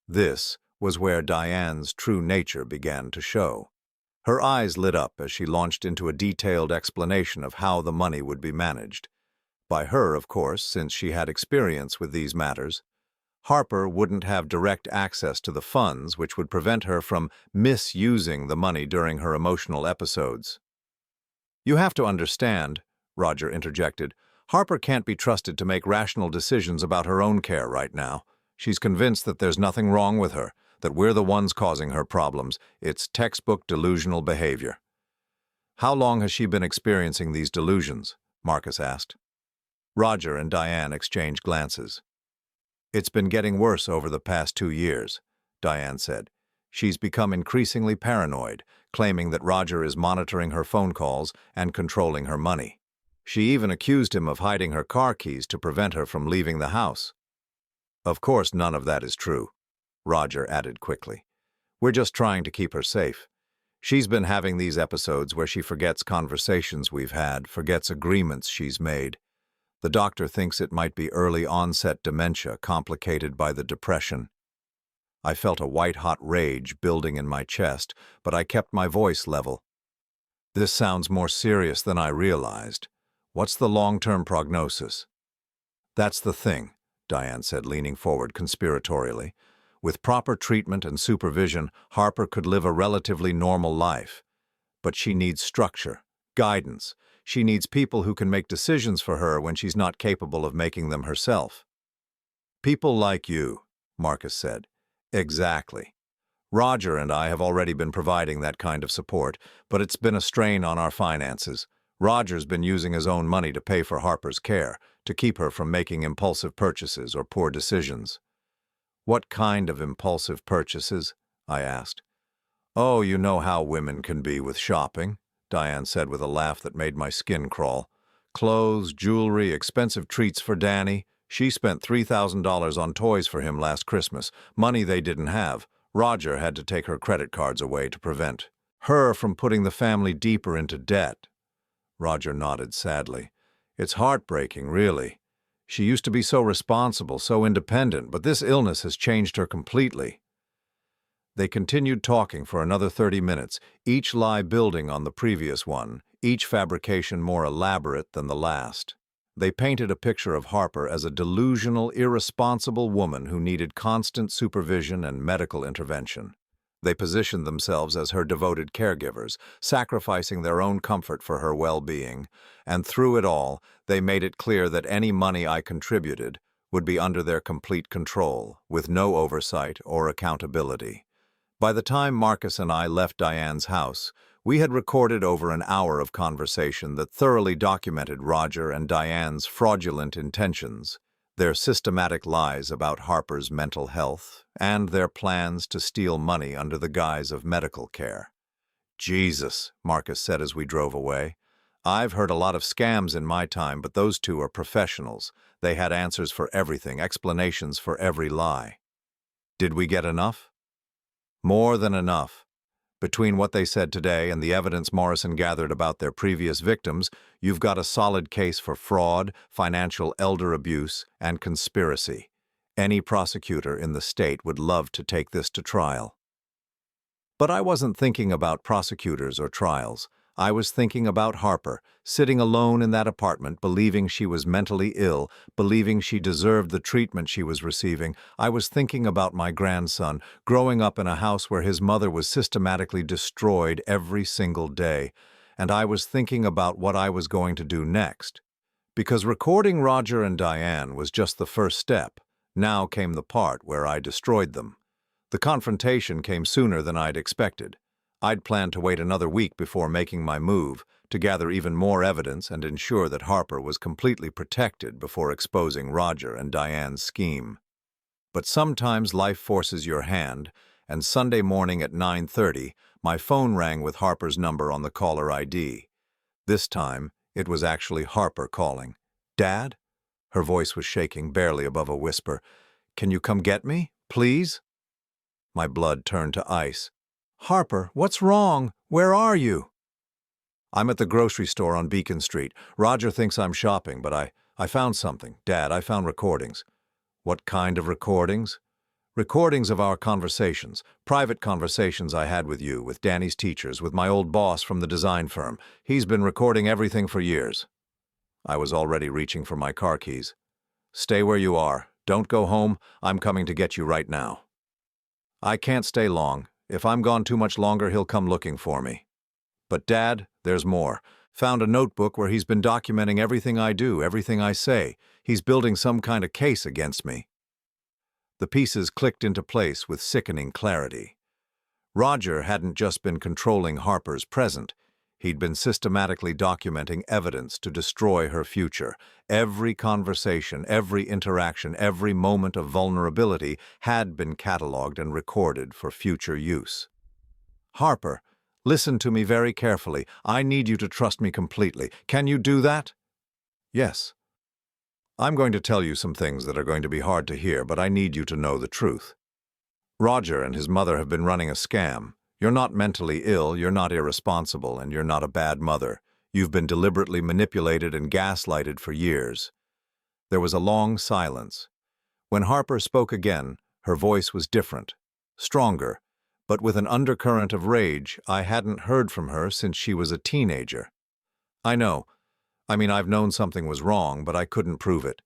This was where Diane's true nature began to show. Her eyes lit up as she launched into a detailed explanation of how the money would be managed. By her, of course, since she had experience with these matters. Harper wouldn't have direct access to the funds, which would prevent her from misusing the money during her emotional episodes. "You have to understand," Roger interjected, "Harper can't be trusted to make rational decisions about her own care right now. She's convinced that there's nothing wrong with her, that we're the ones causing her problems. It's textbook delusional behavior." "How long has she been experiencing these delusions?" Marcus asked. Roger and Diane exchanged glances. "It's been getting worse over the past 2 years," Diane said. "She's become increasingly paranoid, claiming that Roger is monitoring her phone calls and controlling her money. She even accused him of hiding her car keys to prevent her from leaving the house." "Of course none of that is true," Roger added quickly. "We're just trying to keep her safe. She's been having these episodes where she forgets conversations we've had, forgets agreements she's made. The doctor thinks it might be early-onset dementia complicated by the depression." I felt a white-hot rage building in my chest, but I kept my voice level. This sounds more serious than I realized. What's the long-term prognosis? That's the thing, Diane said, leaning forward conspiratorially. With proper treatment and supervision, Harper could live a relatively normal life. But she needs structure, guidance. She needs people who can make decisions for her when she's not capable of making them herself. People like you, Marcus said. Exactly. Roger and I have already been providing that kind of support, but it's been a strain on our finances. Roger's been using his own money to pay for Harper's care, to keep her from making impulsive purchases or poor decisions. What kind of impulsive purchases? I asked. Oh, you know how women can be with shopping, Diane said with a laugh that made my skin crawl. Clothes, jewelry, expensive treats for Danny. She spent $3,000 on toys for him last Christmas, money they didn't have. Roger had to take her credit cards away to prevent her from putting the family deeper into debt. Roger nodded sadly. It's heartbreaking, really. She used to be so responsible, so independent, but this illness has changed her completely. They continued talking for another 30 minutes, each lie building on the previous one, each fabrication more elaborate than the last. They painted a picture of Harper as a delusional, irresponsible woman who needed constant supervision and medical intervention. They positioned themselves as her devoted caregivers, sacrificing their own comfort for her well-being, and through it all, they made it clear that any money I contributed would be under their complete control, with no oversight or accountability. By the time Marcus and I left Diane's house, we had recorded over an hour of conversation that thoroughly documented Roger and Diane's fraudulent intentions, their systematic lies about Harper's mental health, and their plans to steal money under the guise of medical care. Jesus, Marcus said as we drove away. I've heard a lot of scams in my time, but those two are professionals. They had answers for everything, explanations for every lie. Did we get enough? More than enough. Between what they said today and the evidence Morrison gathered about their previous victims, you've got a solid case for fraud, financial elder abuse, and conspiracy. Any prosecutor in the state would love to take this to trial. But I wasn't thinking about prosecutors or trials. I was thinking about Harper, sitting alone in that apartment, believing she was mentally ill, believing she deserved the treatment she was receiving. I was thinking about my grandson, growing up in a house where his mother was systematically destroyed every single day. And I was thinking about what I was going to do next. Because recording Roger and Diane was just the first step. Now came the part where I destroyed them. The confrontation came sooner than I'd expected. I'd planned to wait another week before making my move, to gather even more evidence and ensure that Harper was completely protected before exposing Roger and Diane's scheme. But sometimes life forces your hand, and Sunday morning at 9:30, my phone rang with Harper's number on the caller ID. This time, it was actually Harper calling. "Dad?" Her voice was shaking, barely above a whisper. "Can you come get me, please?" My blood turned to ice. "Harper, what's wrong? Where are you?" "I'm at the grocery store on Beacon Street. Roger thinks I'm shopping, but I found something. Dad, I found recordings." "What kind of recordings?" "Recordings of our conversations. Private conversations I had with you, with Danny's teachers, with my old boss from the design firm. He's been recording everything for years." I was already reaching for my car keys. "Stay where you are. Don't go home. I'm coming to get you right now." "I can't stay long. If I'm gone too much longer, he'll come looking for me." "But Dad, there's more. Found a notebook where he's been documenting everything I do, everything I say. He's building some kind of case against me." The pieces clicked into place with sickening clarity. Roger hadn't just been controlling Harper's present. He'd been systematically documenting evidence to destroy her future. Every conversation, every interaction, every moment of vulnerability had been cataloged and recorded for future use. "Harper, listen to me very carefully. I need you to trust me completely. Can you do that?" "Yes." "I'm going to tell you some things that are going to be hard to hear, but I need you to know the truth. Roger and his mother have been running a scam. You're not mentally ill, you're not irresponsible, and you're not a bad mother. You've been deliberately manipulated and gaslighted for years." There was a long silence. When Harper spoke again, her voice was different, stronger, but with an undercurrent of rage. I hadn't heard from her since she was a teenager. I know. I've known something was wrong, but I couldn't prove it.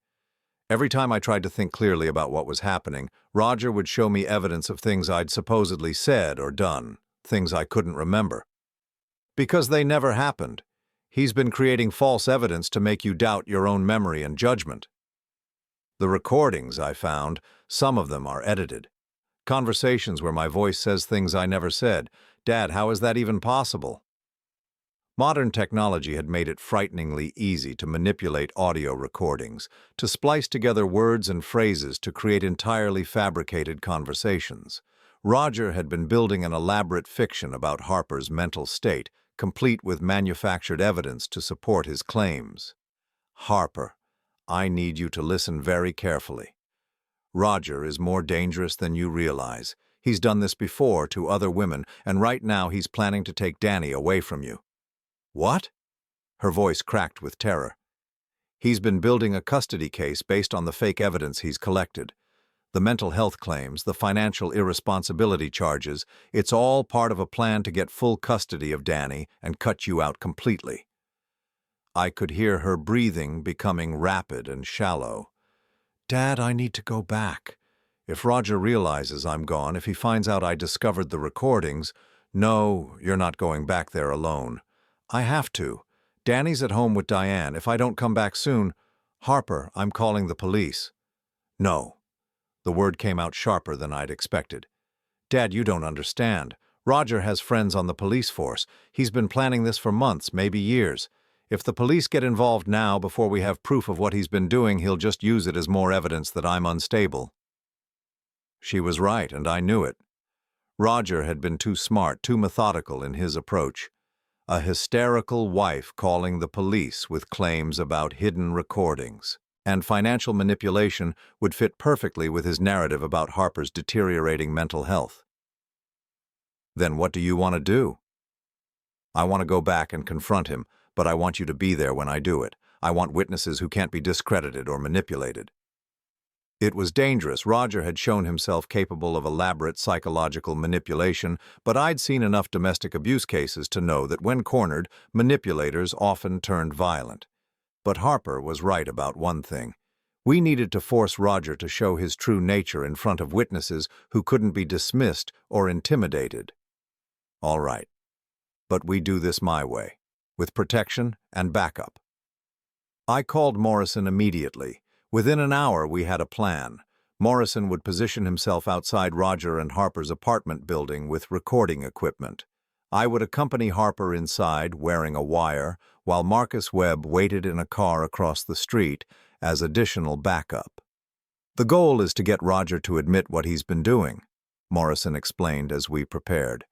Every time I tried to think clearly about what was happening, Roger would show me evidence of things I'd supposedly said or done, things I couldn't remember. Because they never happened. He's been creating false evidence to make you doubt your own memory and judgment. The recordings I found, some of them are edited. Conversations where my voice says things I never said. Dad, how is that even possible? Modern technology had made it frighteningly easy to manipulate audio recordings, to splice together words and phrases to create entirely fabricated conversations. Roger had been building an elaborate fiction about Harper's mental state, complete with manufactured evidence to support his claims. Harper, I need you to listen very carefully. Roger is more dangerous than you realize. He's done this before to other women, and right now he's planning to take Danny away from you. What? Her voice cracked with terror. He's been building a custody case based on the fake evidence he's collected. The mental health claims, the financial irresponsibility charges, it's all part of a plan to get full custody of Danny and cut you out completely. I could hear her breathing becoming rapid and shallow. Dad, I need to go back. If Roger realizes I'm gone, if he finds out I discovered the recordings, no, you're not going back there alone. I have to. Danny's at home with Diane. If I don't come back soon, Harper, I'm calling the police. No. The word came out sharper than I'd expected. Dad, you don't understand. Roger has friends on the police force. He's been planning this for months, maybe years. If the police get involved now before we have proof of what he's been doing, he'll just use it as more evidence that I'm unstable. She was right, and I knew it. Roger had been too smart, too methodical in his approach. A hysterical wife calling the police with claims about hidden recordings. And financial manipulation would fit perfectly with his narrative about Harper's deteriorating mental health. Then what do you want to do? I want to go back and confront him, but I want you to be there when I do it. I want witnesses who can't be discredited or manipulated. It was dangerous. Roger had shown himself capable of elaborate psychological manipulation, but I'd seen enough domestic abuse cases to know that when cornered, manipulators often turned violent. But Harper was right about one thing. We needed to force Roger to show his true nature in front of witnesses who couldn't be dismissed or intimidated. All right. But we do this my way, with protection and backup. I called Morrison immediately. Within an hour, we had a plan. Morrison would position himself outside Roger and Harper's apartment building with recording equipment. I would accompany Harper inside, wearing a wire, while Marcus Webb waited in a car across the street as additional backup. The goal is to get Roger to admit what he's been doing, Morrison explained as we prepared.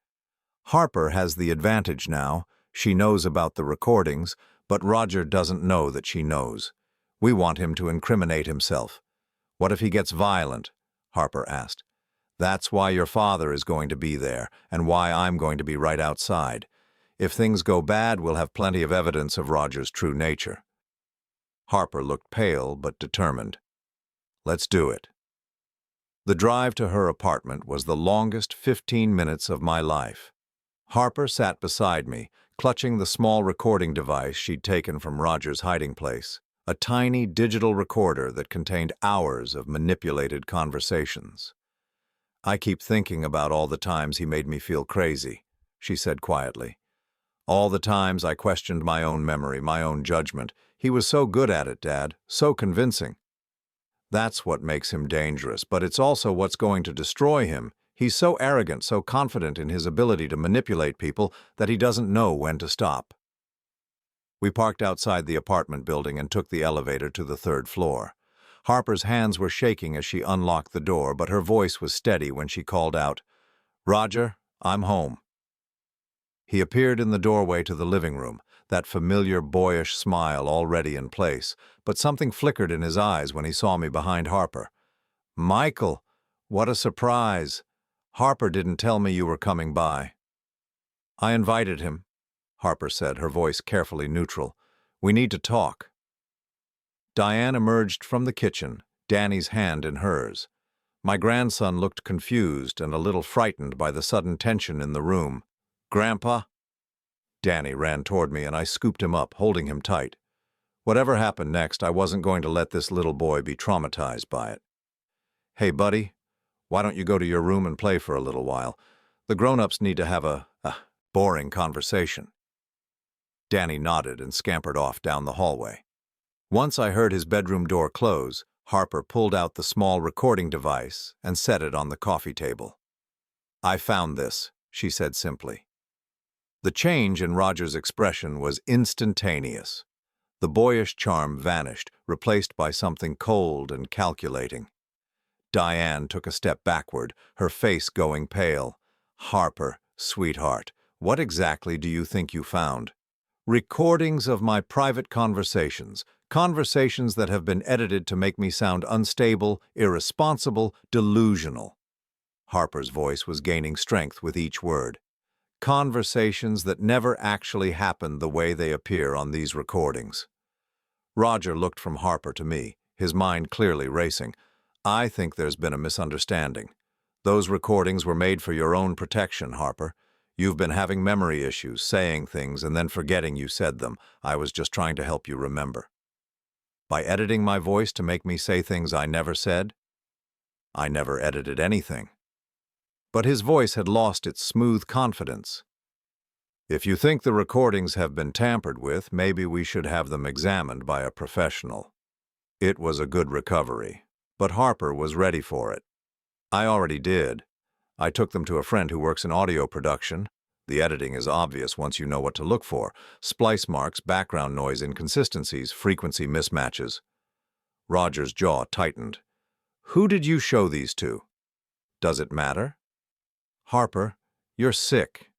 Harper has the advantage now. She knows about the recordings, but Roger doesn't know that she knows. We want him to incriminate himself. What if he gets violent? Harper asked. That's why your father is going to be there, and why I'm going to be right outside. If things go bad, we'll have plenty of evidence of Roger's true nature. Harper looked pale but determined. Let's do it. The drive to her apartment was the longest 15 minutes of my life. Harper sat beside me, clutching the small recording device she'd taken from Roger's hiding place. A tiny digital recorder that contained hours of manipulated conversations. I keep thinking about all the times he made me feel crazy, she said quietly. All the times I questioned my own memory, my own judgment. He was so good at it, Dad, so convincing. That's what makes him dangerous, but it's also what's going to destroy him. He's so arrogant, so confident in his ability to manipulate people that he doesn't know when to stop. We parked outside the apartment building and took the elevator to the 3rd floor. Harper's hands were shaking as she unlocked the door, but her voice was steady when she called out, "Roger, I'm home." He appeared in the doorway to the living room, that familiar boyish smile already in place, but something flickered in his eyes when he saw me behind Harper. "Michael, what a surprise. Harper didn't tell me you were coming by." "I invited him," Harper said, her voice carefully neutral. "We need to talk." Diane emerged from the kitchen, Danny's hand in hers. My grandson looked confused and a little frightened by the sudden tension in the room. "Grandpa?" Danny ran toward me and I scooped him up, holding him tight. Whatever happened next, I wasn't going to let this little boy be traumatized by it. "Hey, buddy, why don't you go to your room and play for a little while? The grown-ups need to have a boring conversation." Danny nodded and scampered off down the hallway. Once I heard his bedroom door close, Harper pulled out the small recording device and set it on the coffee table. "I found this," she said simply. The change in Roger's expression was instantaneous. The boyish charm vanished, replaced by something cold and calculating. Diane took a step backward, her face going pale. "Harper, sweetheart, what exactly do you think you found?" "Recordings of my private conversations that have been edited to make me sound unstable, irresponsible, delusional." Harper's voice was gaining strength with each word. "Conversations that never actually happened the way they appear on these recordings." Roger looked from Harper to me, his mind clearly racing. "I think there's been a misunderstanding. Those recordings were made for your own protection, Harper. You've been having memory issues, saying things and then forgetting you said them. I was just trying to help you remember." "By editing my voice to make me say things I never said?" "I never edited anything." But his voice had lost its smooth confidence. "If you think the recordings have been tampered with, maybe we should have them examined by a professional." It was a good recovery, but Harper was ready for it. "I already did. I took them to a friend who works in audio production. The editing is obvious once you know what to look for. Splice marks, background noise inconsistencies, frequency mismatches." Roger's jaw tightened. "Who did you show these to?" "Does it matter?" "Harper, you're sick.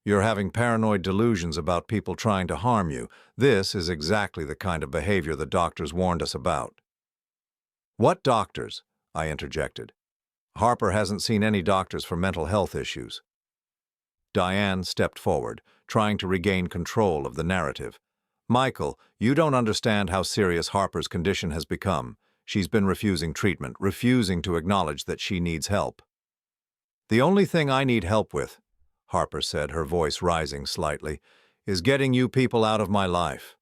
You're having paranoid delusions about people trying to harm you. This is exactly the kind of behavior the doctors warned us about." "What doctors?" I interjected. "Harper hasn't seen any doctors for mental health issues." Diane stepped forward, trying to regain control of the narrative. "Michael, you don't understand how serious Harper's condition has become. She's been refusing treatment, refusing to acknowledge that she needs help." "The only thing I need help with," Harper said, her voice rising slightly, "is getting you people out of my life."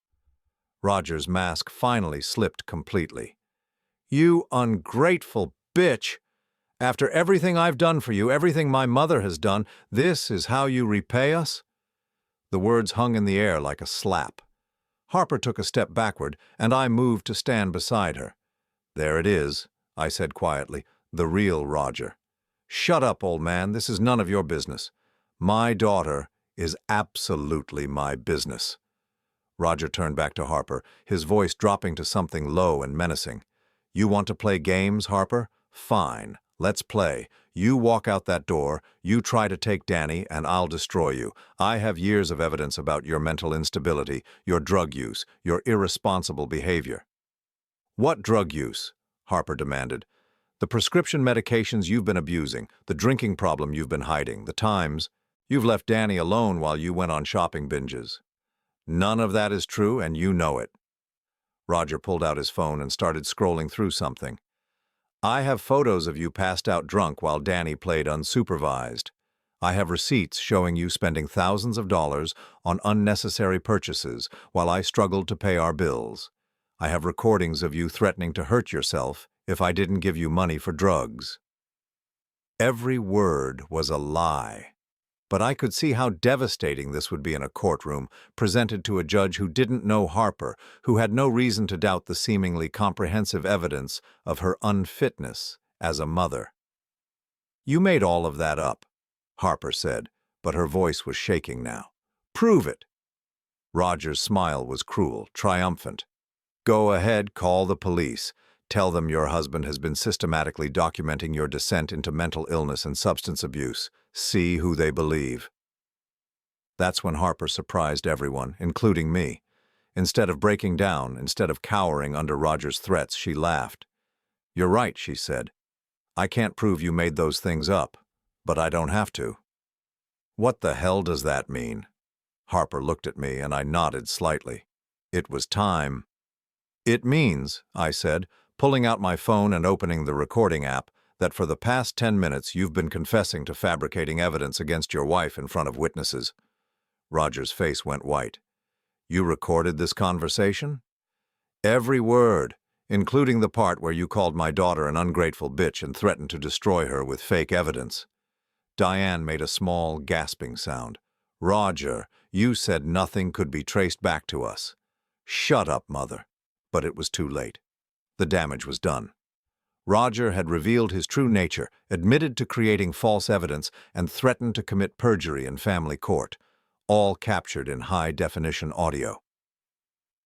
Roger's mask finally slipped completely. "You ungrateful bitch! After everything I've done for you, everything my mother has done, this is how you repay us?" The words hung in the air like a slap. Harper took a step backward, and I moved to stand beside her. "There it is," I said quietly, "the real Roger." "Shut up, old man, this is none of your business." "My daughter is absolutely my business." Roger turned back to Harper, his voice dropping to something low and menacing. "You want to play games, Harper? Fine, let's play. You walk out that door, you try to take Danny, and I'll destroy you. I have years of evidence about your mental instability, your drug use, your irresponsible behavior." "What drug use?" Harper demanded. "The prescription medications you've been abusing, the drinking problem you've been hiding, the times you've left Danny alone while you went on shopping binges. None of that is true, and you know it." Roger pulled out his phone and started scrolling through something. "I have photos of you passed out drunk while Danny played unsupervised. I have receipts showing you spending thousands of dollars on unnecessary purchases while I struggled to pay our bills. I have recordings of you threatening to hurt yourself if I didn't give you money for drugs." Every word was a lie. But I could see how devastating this would be in a courtroom, presented to a judge who didn't know Harper, who had no reason to doubt the seemingly comprehensive evidence of her unfitness as a mother. "You made all of that up," Harper said, but her voice was shaking now. "Prove it." Roger's smile was cruel, triumphant. "Go ahead, call the police. Tell them your husband has been systematically documenting your descent into mental illness and substance abuse. See who they believe." That's when Harper surprised everyone, including me. Instead of breaking down, instead of cowering under Roger's threats, she laughed. "You're right," she said. "I can't prove you made those things up, but I don't have to." "What the hell does that mean?" Harper looked at me and I nodded slightly. It was time. "It means," I said, pulling out my phone and opening the recording app, that for the past 10 minutes you've been confessing to fabricating evidence against your wife in front of witnesses." Roger's face went white. "You recorded this conversation?" "Every word, including the part where you called my daughter an ungrateful bitch and threatened to destroy her with fake evidence." Diane made a small, gasping sound. "Roger, you said nothing could be traced back to us." "Shut up, Mother." But it was too late. The damage was done. Roger had revealed his true nature, admitted to creating false evidence, and threatened to commit perjury in family court, all captured in high-definition audio.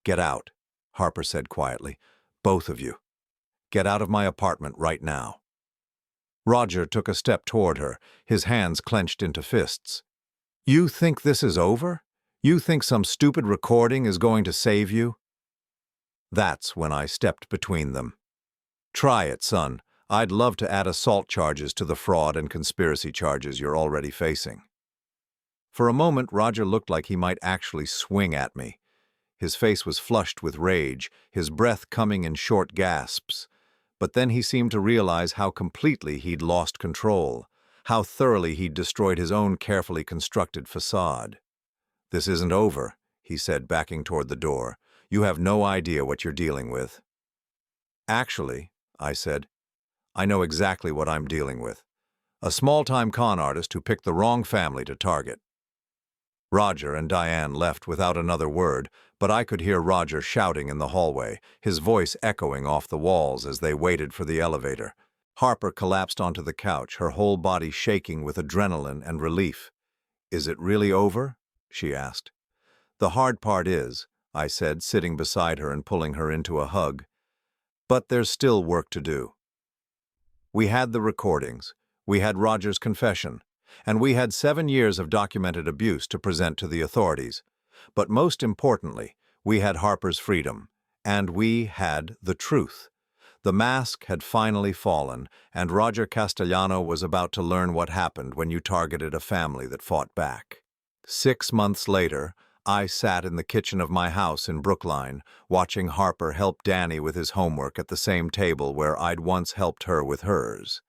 "Get out," Harper said quietly. "Both of you. Get out of my apartment right now." Roger took a step toward her, his hands clenched into fists. "You think this is over? You think some stupid recording is going to save you?" That's when I stepped between them. "Try it, son. I'd love to add assault charges to the fraud and conspiracy charges you're already facing." For a moment, Roger looked like he might actually swing at me. His face was flushed with rage, his breath coming in short gasps. But then he seemed to realize how completely he'd lost control, how thoroughly he'd destroyed his own carefully constructed facade. "This isn't over," he said, backing toward the door. "You have no idea what you're dealing with." "Actually," I said, "I know exactly what I'm dealing with. A small-time con artist who picked the wrong family to target." Roger and Diane left without another word, but I could hear Roger shouting in the hallway, his voice echoing off the walls as they waited for the elevator. Harper collapsed onto the couch, her whole body shaking with adrenaline and relief. "Is it really over?" she asked. "The hard part is," I said, sitting beside her and pulling her into a hug. "But there's still work to do." We had the recordings, we had Roger's confession, and we had 7 years of documented abuse to present to the authorities. But most importantly, we had Harper's freedom, and we had the truth. The mask had finally fallen, and Roger Castellano was about to learn what happened when you targeted a family that fought back. 6 months later, I sat in the kitchen of my house in Brookline, watching Harper help Danny with his homework at the same table where I'd once helped her with hers.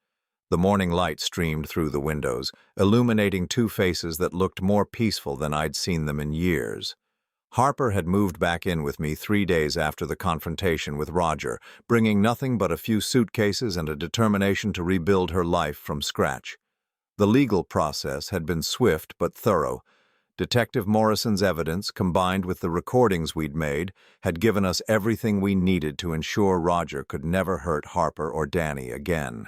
The morning light streamed through the windows, illuminating 2 faces that looked more peaceful than I'd seen them in years. Harper had moved back in with me 3 days after the confrontation with Roger, bringing nothing but a few suitcases and a determination to rebuild her life from scratch. The legal process had been swift but thorough. Detective Morrison's evidence, combined with the recordings we'd made, had given us everything we needed to ensure Roger could never hurt Harper or Danny again.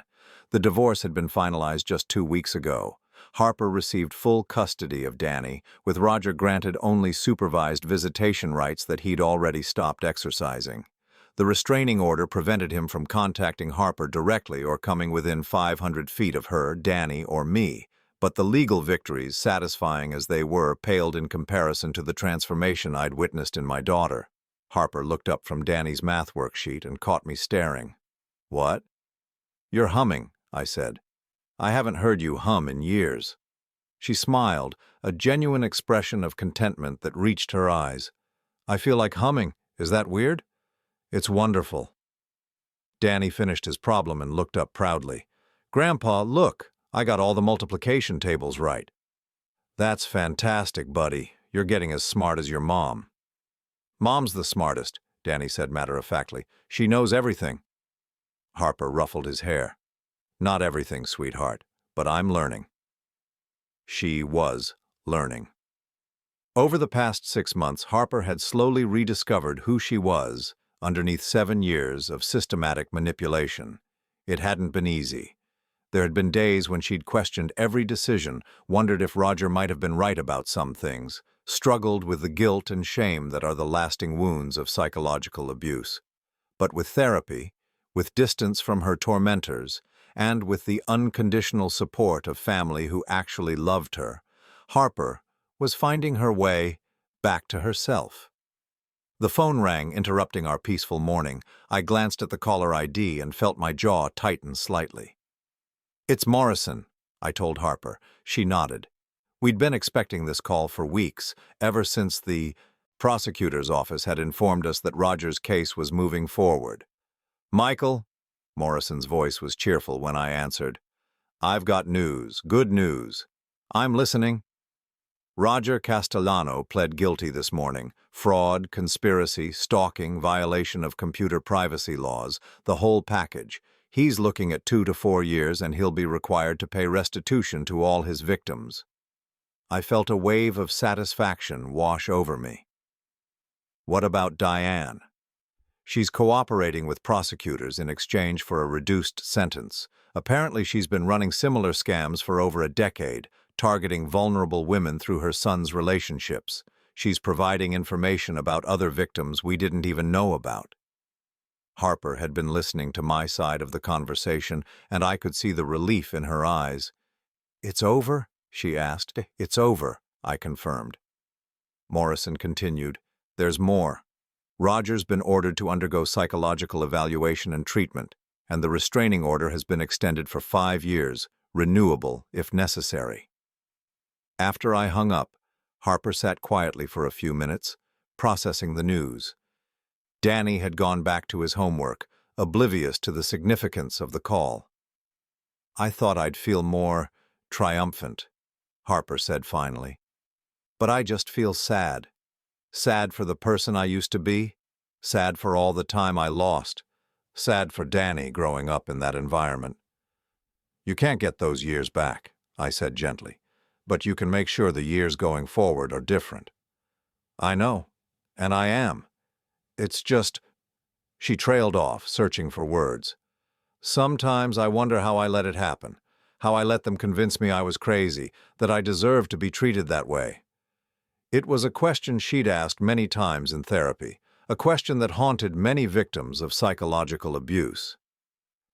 The divorce had been finalized just 2 weeks ago. Harper received full custody of Danny, with Roger granted only supervised visitation rights that he'd already stopped exercising. The restraining order prevented him from contacting Harper directly or coming within 500 feet of her, Danny, or me. But the legal victories, satisfying as they were, paled in comparison to the transformation I'd witnessed in my daughter. Harper looked up from Danny's math worksheet and caught me staring. "What?" "You're humming," I said. "I haven't heard you hum in years." She smiled, a genuine expression of contentment that reached her eyes. "I feel like humming. Is that weird?" "It's wonderful." Danny finished his problem and looked up proudly. "Grandpa, look! I got all the multiplication tables right." "That's fantastic, buddy. You're getting as smart as your mom." "Mom's the smartest," Danny said matter-of-factly. "She knows everything." Harper ruffled his hair. "Not everything, sweetheart, but I'm learning." She was learning. Over the past 6 months, Harper had slowly rediscovered who she was underneath 7 years of systematic manipulation. It hadn't been easy. There had been days when she'd questioned every decision, wondered if Roger might have been right about some things, struggled with the guilt and shame that are the lasting wounds of psychological abuse. But with therapy, with distance from her tormentors, and with the unconditional support of family who actually loved her, Harper was finding her way back to herself. The phone rang, interrupting our peaceful morning. I glanced at the caller ID and felt my jaw tighten slightly. "It's Morrison," I told Harper. She nodded. We'd been expecting this call for weeks, ever since the prosecutor's office had informed us that Roger's case was moving forward. "Michael?" Morrison's voice was cheerful when I answered. "I've got news, good news. I'm listening." Roger Castellano pled guilty this morning. Fraud, conspiracy, stalking, violation of computer privacy laws, the whole package. He's looking at 2 to 4 years, and he'll be required to pay restitution to all his victims. I felt a wave of satisfaction wash over me. What about Diane? She's cooperating with prosecutors in exchange for a reduced sentence. Apparently she's been running similar scams for over a decade, targeting vulnerable women through her son's relationships. She's providing information about other victims we didn't even know about. Harper had been listening to my side of the conversation, and I could see the relief in her eyes. "It's over?" she asked. "It's over," I confirmed. Morrison continued. "There's more. Roger's been ordered to undergo psychological evaluation and treatment, and the restraining order has been extended for 5 years, renewable if necessary." After I hung up, Harper sat quietly for a few minutes, processing the news. Danny had gone back to his homework, oblivious to the significance of the call. "I thought I'd feel more triumphant," Harper said finally. "But I just feel sad. Sad for the person I used to be, sad for all the time I lost, sad for Danny growing up in that environment." "You can't get those years back," I said gently, "but you can make sure the years going forward are different." "I know, and I am. It's just—" She trailed off, searching for words. "Sometimes I wonder how I let it happen, how I let them convince me I was crazy, that I deserved to be treated that way." It was a question she'd asked many times in therapy, a question that haunted many victims of psychological abuse.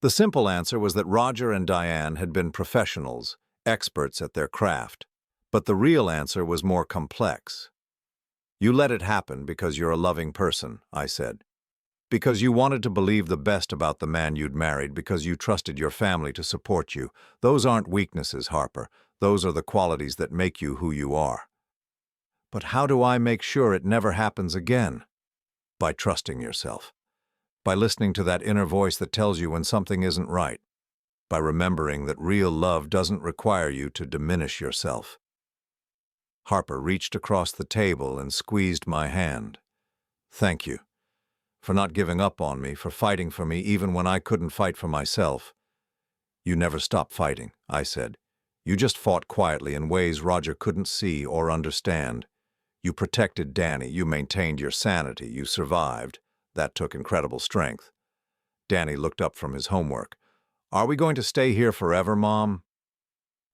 The simple answer was that Roger and Diane had been professionals, experts at their craft. But the real answer was more complex. "You let it happen because you're a loving person," I said. "Because you wanted to believe the best about the man you'd married, because you trusted your family to support you. Those aren't weaknesses, Harper. Those are the qualities that make you who you are." "But how do I make sure it never happens again?" "By trusting yourself. By listening to that inner voice that tells you when something isn't right. By remembering that real love doesn't require you to diminish yourself." Harper reached across the table and squeezed my hand. "Thank you. For not giving up on me, for fighting for me even when I couldn't fight for myself." "You never stopped fighting," I said. "You just fought quietly in ways Roger couldn't see or understand. You protected Danny, you maintained your sanity, you survived. That took incredible strength." Danny looked up from his homework. "Are we going to stay here forever, Mom?"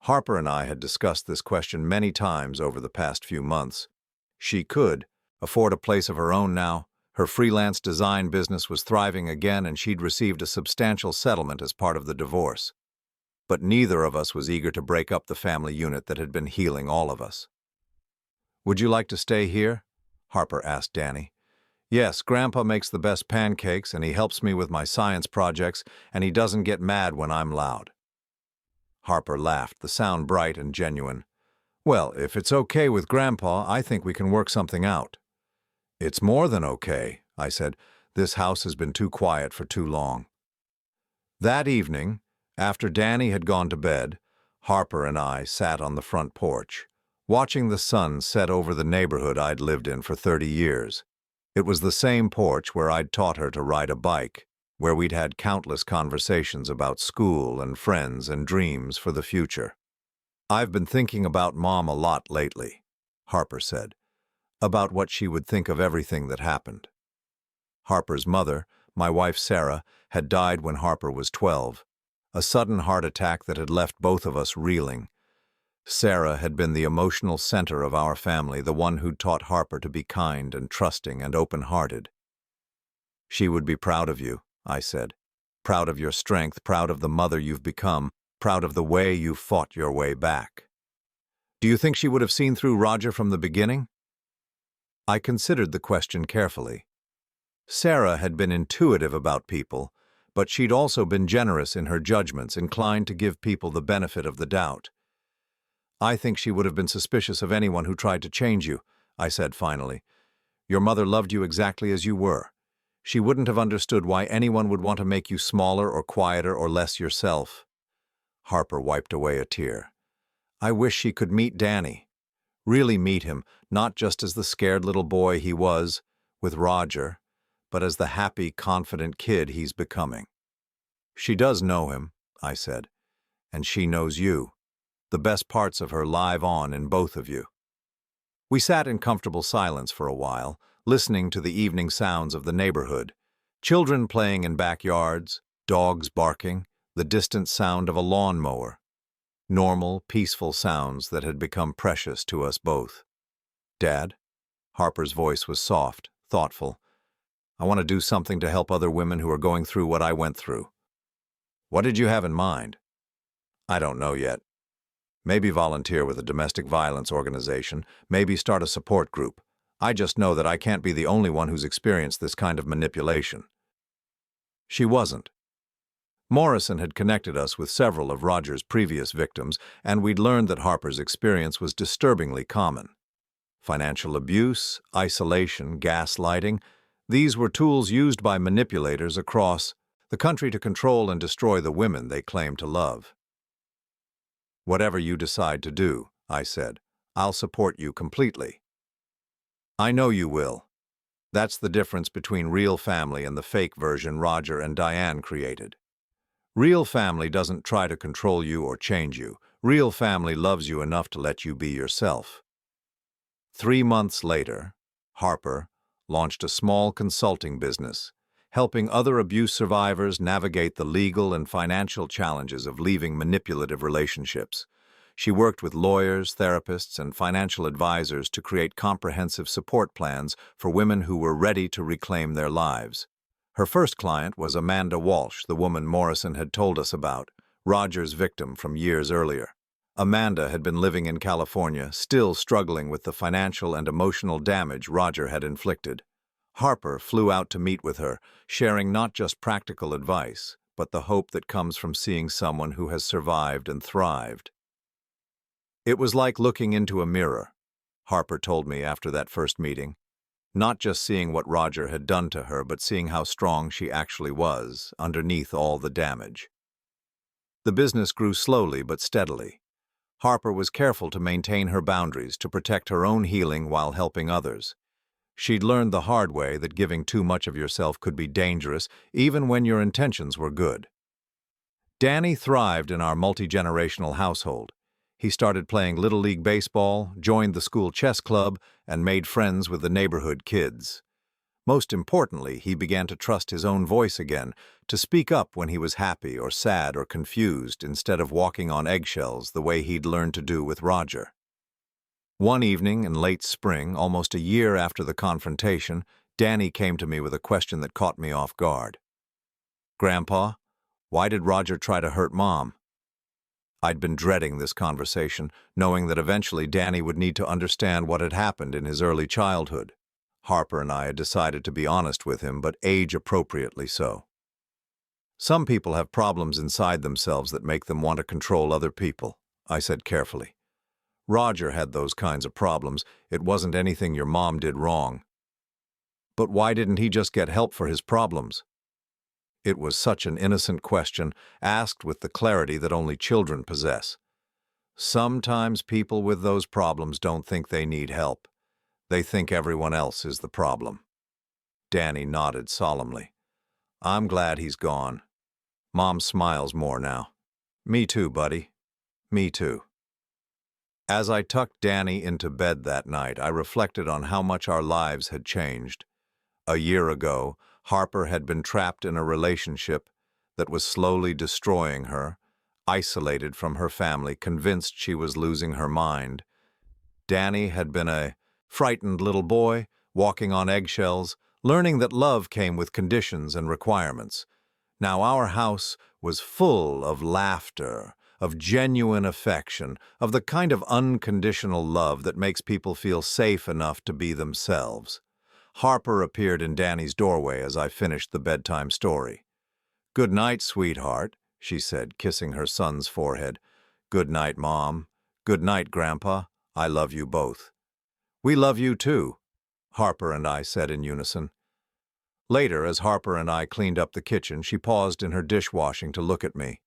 Harper and I had discussed this question many times over the past few months. She could afford a place of her own now. Her freelance design business was thriving again, and she'd received a substantial settlement as part of the divorce. But neither of us was eager to break up the family unit that had been healing all of us. "Would you like to stay here?" Harper asked Danny. "Yes, Grandpa makes the best pancakes, and he helps me with my science projects, and he doesn't get mad when I'm loud." Harper laughed, the sound bright and genuine. "Well, if it's okay with Grandpa, I think we can work something out." "It's more than okay," I said. "This house has been too quiet for too long." That evening, after Danny had gone to bed, Harper and I sat on the front porch, watching the sun set over the neighborhood I'd lived in for 30 years. It was the same porch where I'd taught her to ride a bike, where we'd had countless conversations about school and friends and dreams for the future. "I've been thinking about Mom a lot lately," Harper said, "about what she would think of everything that happened." Harper's mother, my wife Sarah, had died when Harper was 12, a sudden heart attack that had left both of us reeling. Sarah had been the emotional center of our family, the one who'd taught Harper to be kind and trusting and open-hearted. "She would be proud of you," I said. "Proud of your strength, proud of the mother you've become, proud of the way you fought your way back." "Do you think she would have seen through Roger from the beginning?" I considered the question carefully. Sarah had been intuitive about people, but she'd also been generous in her judgments, inclined to give people the benefit of the doubt. "I think she would have been suspicious of anyone who tried to change you," I said finally. "Your mother loved you exactly as you were. She wouldn't have understood why anyone would want to make you smaller or quieter or less yourself. Harper wiped away a tear. I wish she could meet Danny. Really meet him, not just as the scared little boy he was, with Roger, but as the happy, confident kid he's becoming. She does know him, I said, and she knows you. The best parts of her live on in both of you. We sat in comfortable silence for a while, listening to the evening sounds of the neighborhood. Children playing in backyards, dogs barking, the distant sound of a lawnmower. Normal, peaceful sounds that had become precious to us both. Dad? Harper's voice was soft, thoughtful. I want to do something to help other women who are going through what I went through. What did you have in mind? I don't know yet. Maybe volunteer with a domestic violence organization, maybe start a support group. I just know that I can't be the only one who's experienced this kind of manipulation. She wasn't. Morrison had connected us with several of Roger's previous victims, and we'd learned that Harper's experience was disturbingly common. Financial abuse, isolation, gaslighting, these were tools used by manipulators across the country to control and destroy the women they claimed to love. Whatever you decide to do, I said, I'll support you completely. I know you will. That's the difference between real family and the fake version Roger and Diane created. Real family doesn't try to control you or change you. Real family loves you enough to let you be yourself. 3 months later, Harper launched a small consulting business, helping other abuse survivors navigate the legal and financial challenges of leaving manipulative relationships. She worked with lawyers, therapists, and financial advisors to create comprehensive support plans for women who were ready to reclaim their lives. Her first client was Amanda Walsh, the woman Morrison had told us about, Roger's victim from years earlier. Amanda had been living in California, still struggling with the financial and emotional damage Roger had inflicted. Harper flew out to meet with her, sharing not just practical advice, but the hope that comes from seeing someone who has survived and thrived. It was like looking into a mirror, Harper told me after that first meeting. Not just seeing what Roger had done to her, but seeing how strong she actually was, underneath all the damage. The business grew slowly but steadily. Harper was careful to maintain her boundaries, to protect her own healing while helping others. She'd learned the hard way that giving too much of yourself could be dangerous, even when your intentions were good. Danny thrived in our multi-generational household. He started playing Little League baseball, joined the school chess club, and made friends with the neighborhood kids. Most importantly, he began to trust his own voice again, to speak up when he was happy or sad or confused instead of walking on eggshells the way he'd learned to do with Roger. One evening in late spring, almost a year after the confrontation, Danny came to me with a question that caught me off guard. "Grandpa, why did Roger try to hurt Mom?" I'd been dreading this conversation, knowing that eventually Danny would need to understand what had happened in his early childhood. Harper and I had decided to be honest with him, but age-appropriately so. Some people have problems inside themselves that make them want to control other people, I said carefully. Roger had those kinds of problems. It wasn't anything your mom did wrong. But why didn't he just get help for his problems? It was such an innocent question, asked with the clarity that only children possess. Sometimes people with those problems don't think they need help. They think everyone else is the problem. Danny nodded solemnly. I'm glad he's gone. Mom smiles more now. Me too, buddy. Me too. As I tucked Danny into bed that night, I reflected on how much our lives had changed. A year ago, Harper had been trapped in a relationship that was slowly destroying her, isolated from her family, convinced she was losing her mind. Danny had been a frightened little boy, walking on eggshells, learning that love came with conditions and requirements. Now our house was full of laughter, of genuine affection, of the kind of unconditional love that makes people feel safe enough to be themselves. Harper appeared in Danny's doorway as I finished the bedtime story. "Good night, sweetheart," she said, kissing her son's forehead. "Good night, Mom. Good night, Grandpa. I love you both." "We love you too," Harper and I said in unison. Later, as Harper and I cleaned up the kitchen, she paused in her dishwashing to look at me.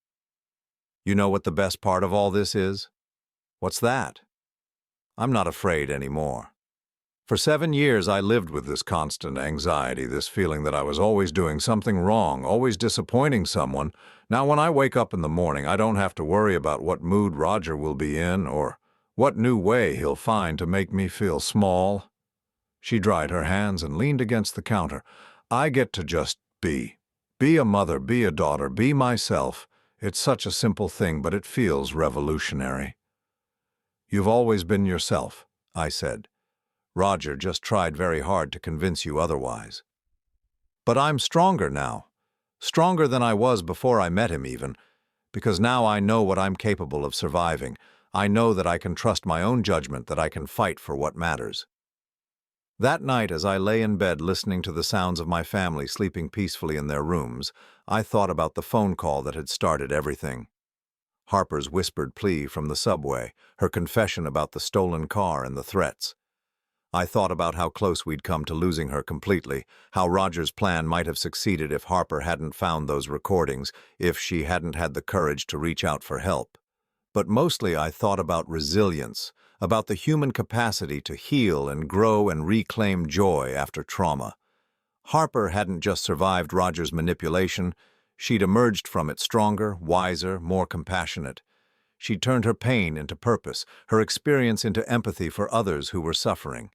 You know what the best part of all this is? What's that? I'm not afraid anymore. For 7 years, I lived with this constant anxiety, this feeling that I was always doing something wrong, always disappointing someone. Now, when I wake up in the morning, I don't have to worry about what mood Roger will be in or what new way he'll find to make me feel small. She dried her hands and leaned against the counter. I get to just be. Be a mother, be a daughter, be myself. It's such a simple thing, but it feels revolutionary. You've always been yourself, I said. Roger just tried very hard to convince you otherwise. But I'm stronger now. Stronger than I was before I met him even, because now I know what I'm capable of surviving. I know that I can trust my own judgment, that I can fight for what matters. That night, as I lay in bed listening to the sounds of my family sleeping peacefully in their rooms, I thought about the phone call that had started everything. Harper's whispered plea from the subway, her confession about the stolen car and the threats. I thought about how close we'd come to losing her completely, how Roger's plan might have succeeded if Harper hadn't found those recordings, if she hadn't had the courage to reach out for help. But mostly I thought about resilience, about the human capacity to heal and grow and reclaim joy after trauma. Harper hadn't just survived Roger's manipulation, she'd emerged from it stronger, wiser, more compassionate. She'd turned her pain into purpose, her experience into empathy for others who were suffering.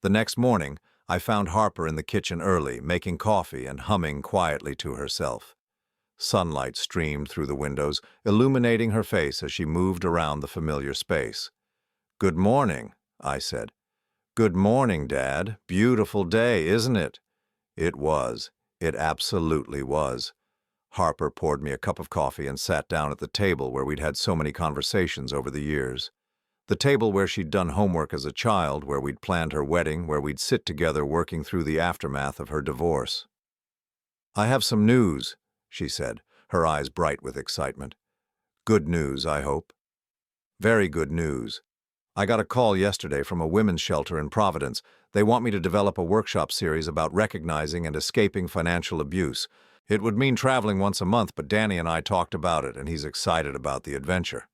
The next morning, I found Harper in the kitchen early, making coffee and humming quietly to herself. Sunlight streamed through the windows, illuminating her face as she moved around the familiar space. "Good morning," I said. "Good morning, Dad. Beautiful day, isn't it?" It was. It absolutely was. Harper poured me a cup of coffee and sat down at the table where we'd had so many conversations over the years. The table where she'd done homework as a child, where we'd planned her wedding, where we'd sit together working through the aftermath of her divorce. "I have some news," she said, her eyes bright with excitement. "Good news, I hope." "Very good news. I got a call yesterday from a women's shelter in Providence. They want me to develop a workshop series about recognizing and escaping financial abuse. It would mean traveling once a month, but Danny and I talked about it, and he's excited about the adventure."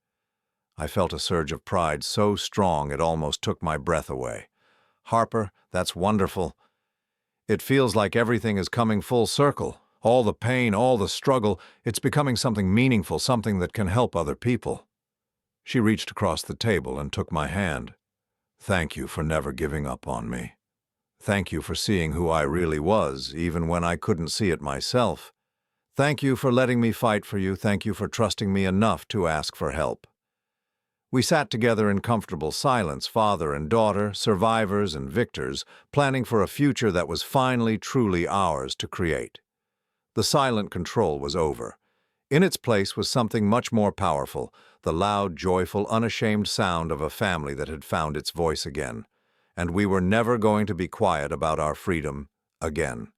I felt a surge of pride so strong it almost took my breath away. "Harper, that's wonderful. It feels like everything is coming full circle. All the pain, all the struggle, it's becoming something meaningful, something that can help other people." She reached across the table and took my hand. "Thank you for never giving up on me. Thank you for seeing who I really was, even when I couldn't see it myself. Thank you for letting me fight for you. Thank you for trusting me enough to ask for help." We sat together in comfortable silence, father and daughter, survivors and victors, planning for a future that was finally truly ours to create. The silent control was over. In its place was something much more powerful, the loud, joyful, unashamed sound of a family that had found its voice again. And we were never going to be quiet about our freedom again.